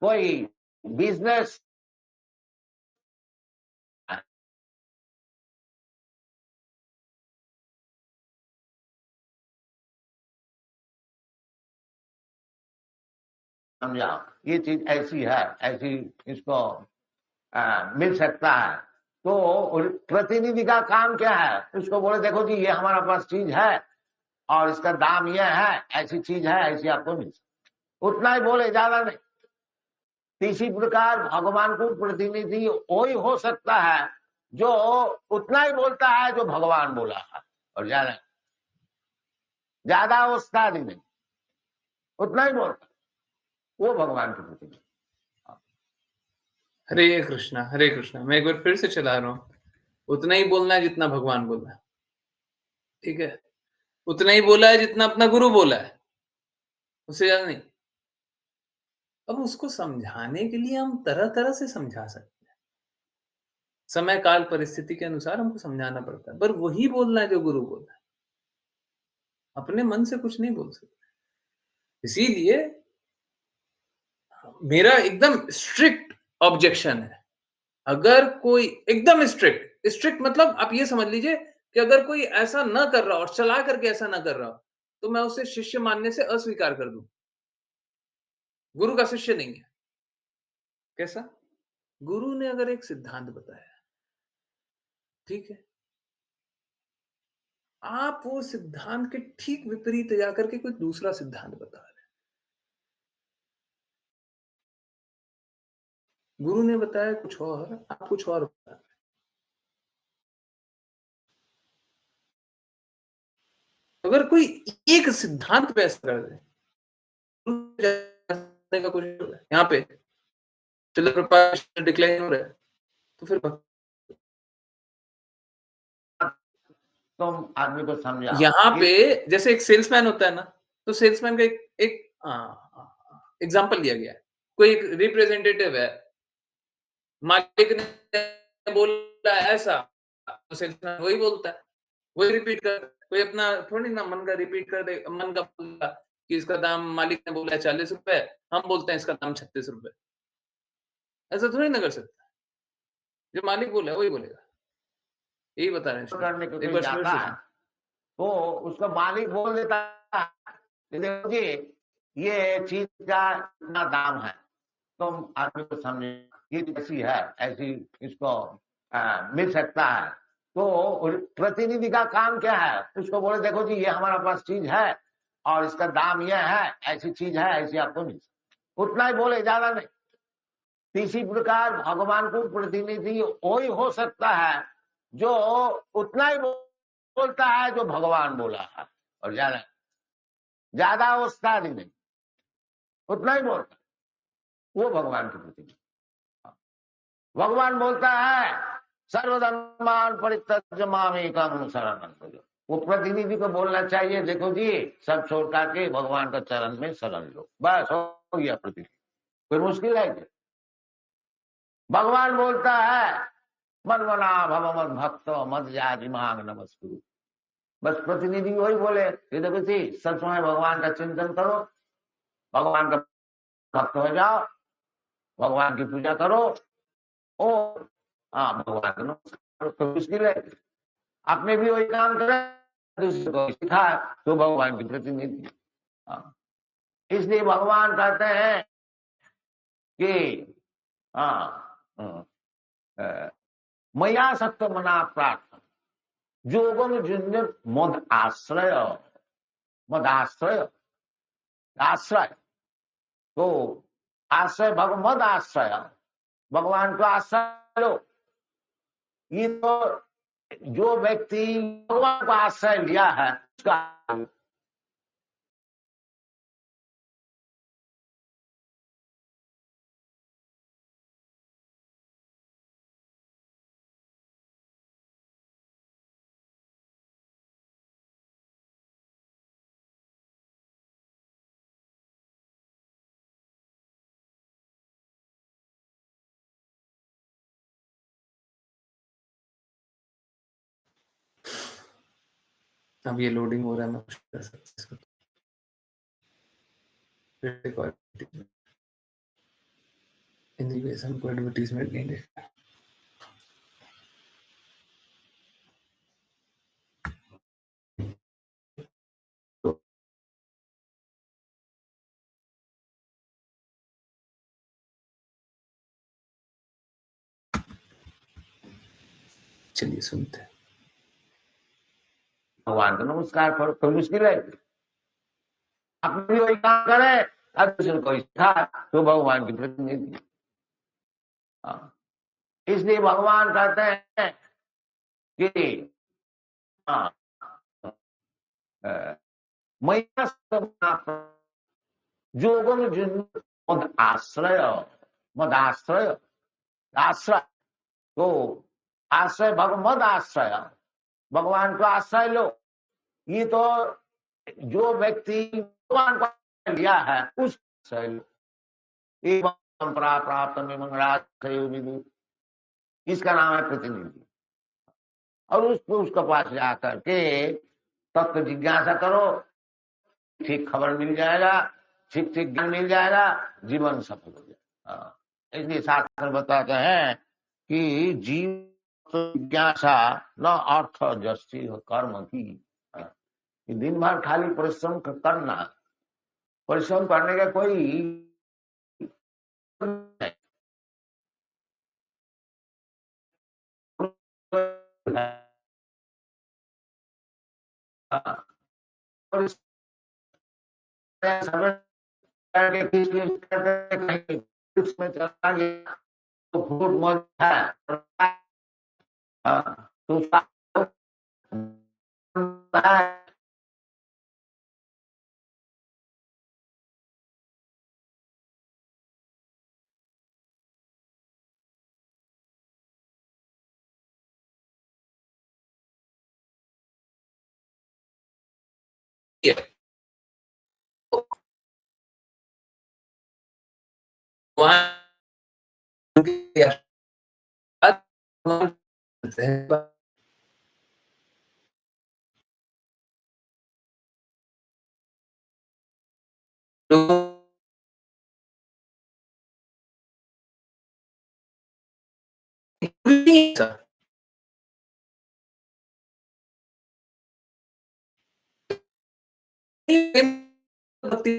कोई बिजनेस समझा, ये चीज ऐसी है, ऐसी इसको मिल सकता है। तो प्रतिनिधि का काम क्या है? उसको बोले देखो जी ये हमारा पास चीज है और इसका दाम यह है, ऐसी चीज है, ऐसी आपको मिल सकती, उतना ही बोले, ज्यादा नहीं। इसी प्रकार भगवान को प्रतिनिधि वही हो सकता है जो उतना ही बोलता है जो भगवान बोला है, और ज्यादा उस्ताद ही नहीं, उतना ही बोलता, वो भगवान के प्रतिनिधि। हरे कृष्णा। मैं एक बार फिर से चला रहा हूँ। उतना ही बोलना है जितना भगवान बोला है, ठीक है? उतना ही बोला है जितना अपना गुरु बोला है, उससे ज्यादा नहीं। अब उसको समझाने के लिए हम तरह तरह से समझा सकते हैं, समय काल परिस्थिति के अनुसार हमको समझाना पड़ता है, पर वही बोलना है जो गुरु बोला है, अपने मन से कुछ नहीं बोल सकते। इसीलिए मेरा एकदम स्ट्रिक्ट ऑब्जेक्शन है, अगर कोई एकदम स्ट्रिक्ट मतलब आप ये समझ लीजिए कि अगर कोई ऐसा ना कर रहा और चला करके ऐसा ना कर रहा, तो मैं उसे शिष्य मानने से अस्वीकार कर दूं। गुरु का शिष्य नहीं है। कैसा? गुरु ने अगर एक सिद्धांत बताया, ठीक है, आप वो सिद्धांत के ठीक विपरीत जाकर के कोई दूसरा सिद्धांत बता रहे हैं। गुरु ने बताया कुछ और, आप कुछ और बता रहे हैं। अगर कोई एक सिद्धांत पे ऐसा कर दे, का कुछ यहाँ पे डिक्लाइन हो रहा है, तो फिर तुम आदमी को समझा। यहाँ पे जैसे एक सेल्समैन होता है ना, तो सेल्समैन का एक एग्जांपल दिया गया है। कोई एक रिप्रेजेंटेटिव है, मालिक ने बोला ऐसा, तो सेल्समैन वही बोलता है, वही रिपीट कर, कोई अपना थोड़ी ना मन का रिपीट कर दे, मन का बोला कि इसका दाम मालिक ने बोला है 40 रुपए, हम बोलते हैं इसका दाम 36 रुपए। ऐसा थोड़ी ना कर सकता। जो मालिक बोला है वही बोलेगा। यही बता रहे हैं। करने को एक कोई बार जाता है तो उसका मालिक बोल देता है देखो जी, ये चीज का इतना दाम है, तुम आदमी को समझे, ये ऐसी है, ऐसी इसको मिल सकता है। तो प्रतिनिधि का काम क्या है? उसको बोले देखो जी, ये हमारे पास चीज है और इसका दाम ये है, ऐसी चीज है, ऐसी आपको मिल सकती। उतना ही बोले, ज्यादा नहीं। इसी प्रकार भगवान को प्रतिनिधि वही हो सकता है जो उतना ही बोलता है जो भगवान बोला है, और ज्यादा ज्यादा उस्ताद ही नहीं, उतना ही बोलता है, वो भगवान की प्रतिनिधि। भगवान बोलता है सर्वधर्मान परित्यज्य मामेकं शरणं व्रज। वो प्रतिनिधि को बोलना चाहिए देखो जी, सब छोड़ के भगवान का चरण में शरण लो, बस हो गया प्रतिनिधि। कोई मुश्किल है क्या? भगवान बोलता है मन्मना भव मद भक्त मद जाति मांग नमस्कुरु। बस प्रतिनिधि वही बोले कि देखो जी, सब समय भगवान का चिंतन करो, भगवान का भक्त हो जाओ, भगवान की पूजा करो, ओ हाँ भगवान का नमस्कार। तो मुश्किल है? आपने भी वही काम करा, दूसरे को सिखा, तो भगवान की प्रतिनिधि। हाँ। इसलिए भगवान कहते हैं कि हाँ, मया सत्य मना प्रार्थना जोगम जिन्य मद आश्रय, मद आश्रय, आश्रय। तो आश्रय मद आश्रय, भगवान को आश्रय लो। ये तो जो व्यक्ति भगवान को आश्रय लिया है उसका अब ये लोडिंग हो रहा है, मैं कुछ कर सकता हूँ। हमको एडवर्टीजमेंट नहीं देखना। तो चलिए सुनते हैं। भगवान को नमस्कार करो, तो मुश्किल है? आप भी वही काम करे, अब दूसरे को सिखा, तो भगवान की प्रतिनिधि। हाँ। इसलिए भगवान कहते हैं कि हाँ, मैया जोगम जिन्य मद आश्रय, मद आश्रय, आश्रय। तो आश्रय मद आश्रय, भगवान को आश्रय लो। ये तो जो व्यक्ति भगवान को लिया है उस आश्रय लो। परंपरा प्राप्त में मंगला, इसका नाम है प्रतिनिधि। और उसको उसके पास जाकर के तत्व जिज्ञासा करो, ठीक खबर मिल जाएगा, ठीक ठीक ज्ञान मिल जाएगा, जीवन सफल हो जाएगा। हाँ। इसलिए शास्त्र बताते हैं कि जीव जिज्ञासा न अर्थ जस्ती कर्म की। हाँ। दिन भर खाली परिश्रम करना, परिश्रम करने का कोई उसमें चला गया तो फूट मौज है। हाँ, तो भक्ति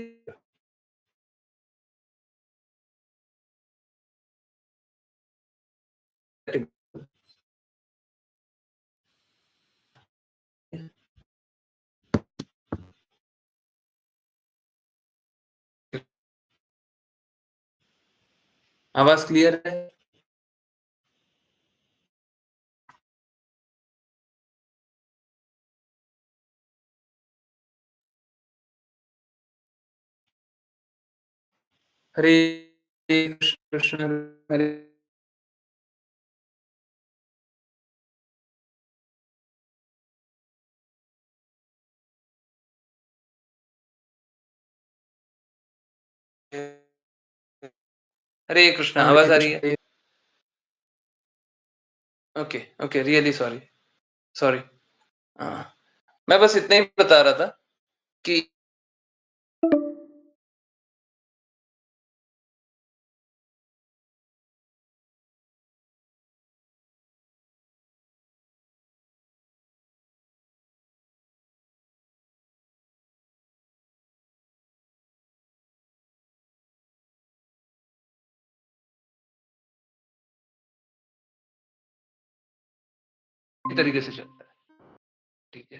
आवाज क्लियर है? हरे कृष्ण हरे हरे कृष्ण। आवाज आ रही है? Okay okay, really sorry sorry. मैं बस इतना ही बता रहा था कि तरीके से चलता है, ठीक है।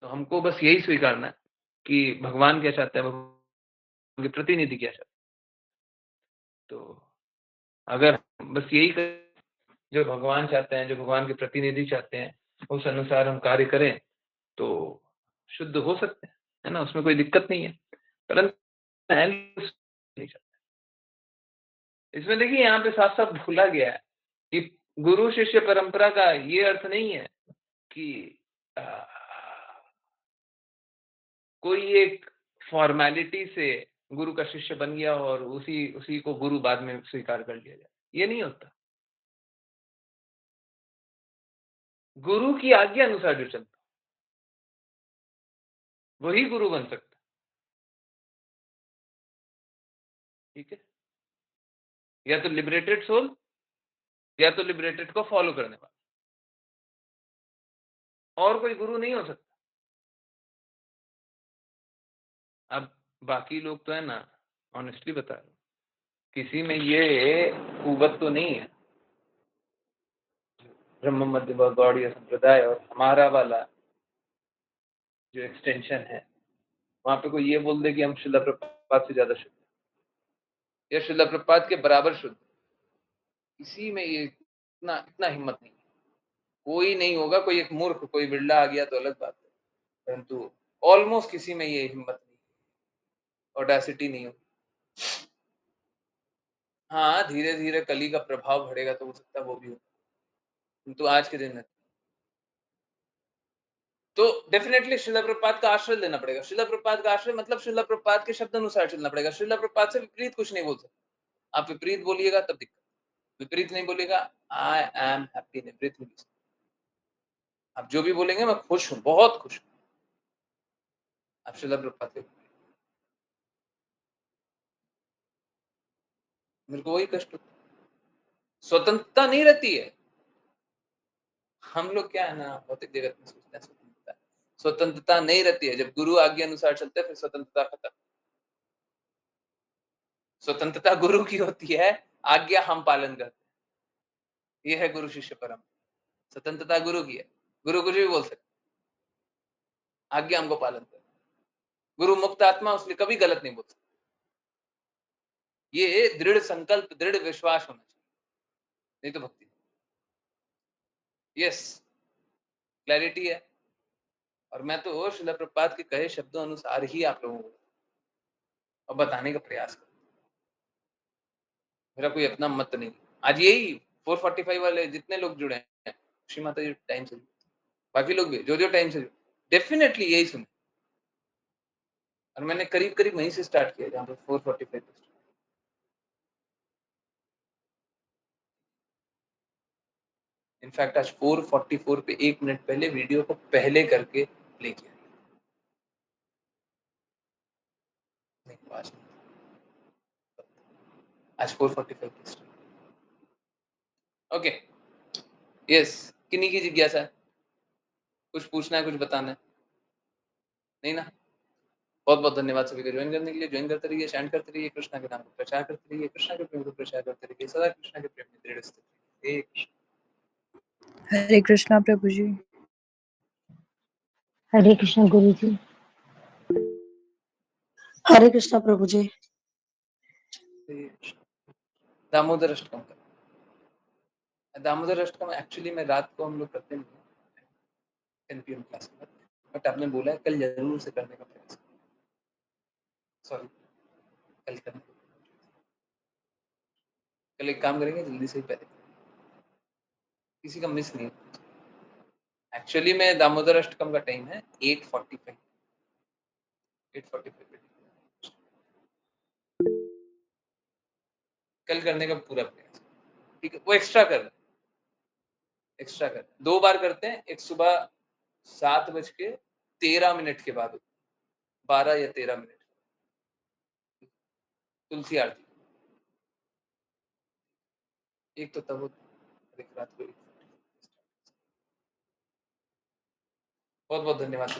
तो हमको बस यही स्वीकारना है कि भगवान क्या चाहते हैं, भगवान के प्रतिनिधि क्या चाहते हैं। तो अगर बस यही जो भगवान चाहते हैं, जो भगवान के प्रतिनिधि चाहते हैं, उस अनुसार हम कार्य करें तो शुद्ध हो सकते हैं, है ना, उसमें कोई दिक्कत नहीं है। परंतु नहीं चाहते। इसमें देखिए यहाँ पे साफ साफ भूला गया है कि गुरु शिष्य परंपरा का ये अर्थ नहीं है कि कोई एक फॉर्मेलिटी से गुरु का शिष्य बन गया और उसी उसी को गुरु बाद में स्वीकार कर लिया जाए, ये नहीं होता। गुरु की आज्ञा अनुसार जो चलता वही गुरु बन सकता, ठीक है। या तो लिबरेटेड सोल या तो लिबरेटेड को फॉलो करने वाला, और कोई गुरु नहीं हो सकता। अब बाकी लोग तो है ना, ऑनेस्टली बता रहे, किसी में ये कुवत तो नहीं है, ब्रह्म मध्य गौड़ीय संप्रदाय और हमारा वाला जो एक्सटेंशन है, वहां पे कोई ये बोल दे कि हम श्रील प्रभुपाद से ज्यादा शुद्ध या श्रील प्रभुपाद के बराबर शुद्ध, इसी में ये इतना इतना हिम्मत नहीं है। कोई नहीं होगा, कोई एक मूर्ख, कोई बिरला आ गया तो अलग बात है, परंतु ऑलमोस्ट किसी में ये हिम्मत नहीं, ऑडेसिटी नहीं हो। हाँ, धीरे धीरे कली का प्रभाव बढ़ेगा तो हो सकता है वो भी हो, किंतु आज के दिन में तो डेफिनेटली श्रील प्रभुपाद का आश्रय लेना पड़ेगा। श्रील प्रभुपाद का आश्रय मतलब श्रील प्रभुपाद के शब्द अनुसार चलना पड़ेगा। श्रील प्रभुपाद से विपरीत कुछ नहीं बोल सकते। आप विपरीत बोलिएगा तब दिक्कत, विपरीत नहीं बोलेगा, I am happy in everything. आप जो भी बोलेंगे मैं खुश हूं, बहुत खुश हूं। आप श्रील प्रभुपाद के, मेरे को वही कष्ट होता है। स्वतंत्रता नहीं रहती है। हम लोग क्या है ना, भौतिक जगत में सोचते हैं स्वतंत्रता, स्वतंत्रता नहीं रहती है। जब गुरु आज्ञा अनुसार चलते हैं फिर स्वतंत्रता खत्म। स्वतंत्रता गुरु की होती है, आज्ञा हम पालन करते हैं। ये है गुरु शिष्य परंपरा। स्वतंत्रता गुरु की है, गुरु कुछ भी बोल सकते, आज्ञा हमको पालन करते। गुरु मुक्त आत्मा, उसलिए कभी गलत नहीं बोल सकते। ये दृढ़ संकल्प, दृढ़ विश्वास होना चाहिए, नहीं तो भक्ति। यस, क्लैरिटी है। और मैं तो श्रील प्रभुपाद के कहे शब्दों अनुसार ही आप लोगों को और बताने का प्रयास करता हूं। मेरा कोई अपना मत नहीं। आज यही 445 वाले जितने लोग जुड़े हैं, श्री माता जी टाइम से, बाकी लोग भी जो जो टाइम से, डेफिनेटली यही सुने। और मैंने करीब करीब वहीं से स्टार्ट किया जहां पर 445। इनफैक्ट आज 444 पे 1 मिनट पहले वीडियो को पहले करके प्ले किया। नहीं, आज 445। ओके, यस, किन्हीं की जिज्ञासा है, कुछ पूछना है, कुछ बताना है? नहीं ना? बहुत बहुत धन्यवाद सभी को ज्वाइन करने के लिए। ज्वाइन करते रहिए, चैंट करते रहिए, कृष्णा के नाम को प्रचार करते रहिए, कृष्णा के प्रेम को प्रचार करते रहिए, सदा कृष्णा के प्रेम में दृढ़ स्थित रहिए। हरे कृष्णा प्रभु जी। हरे कृष्ण गुरु जी। हरे कृष्णा प्रभु जी। हरे कृष्णा। दामोदर अष्टकम का दामोदर अष्टकम एक्चुअली में रात को हम लोग करते नहीं 10 PM क्लास में, बट आपने बोला है कल जरूर से करने का प्रयास। सॉरी, कल करने कल एक काम करेंगे, जल्दी से ही पहले किसी का मिस नहीं। एक्चुअली में दामोदर अष्टकम का टाइम है 8:45 कल करने का पूरा प्रयास। ठीक है, वो एक्स्ट्रा कर 2 बार करते हैं, एक सुबह 7:13 के बाद 12 या 13 मिनट तुलसी आरती, एक तो तब होता है, एक रात को 8:45। बहुत बहुत धन्यवाद।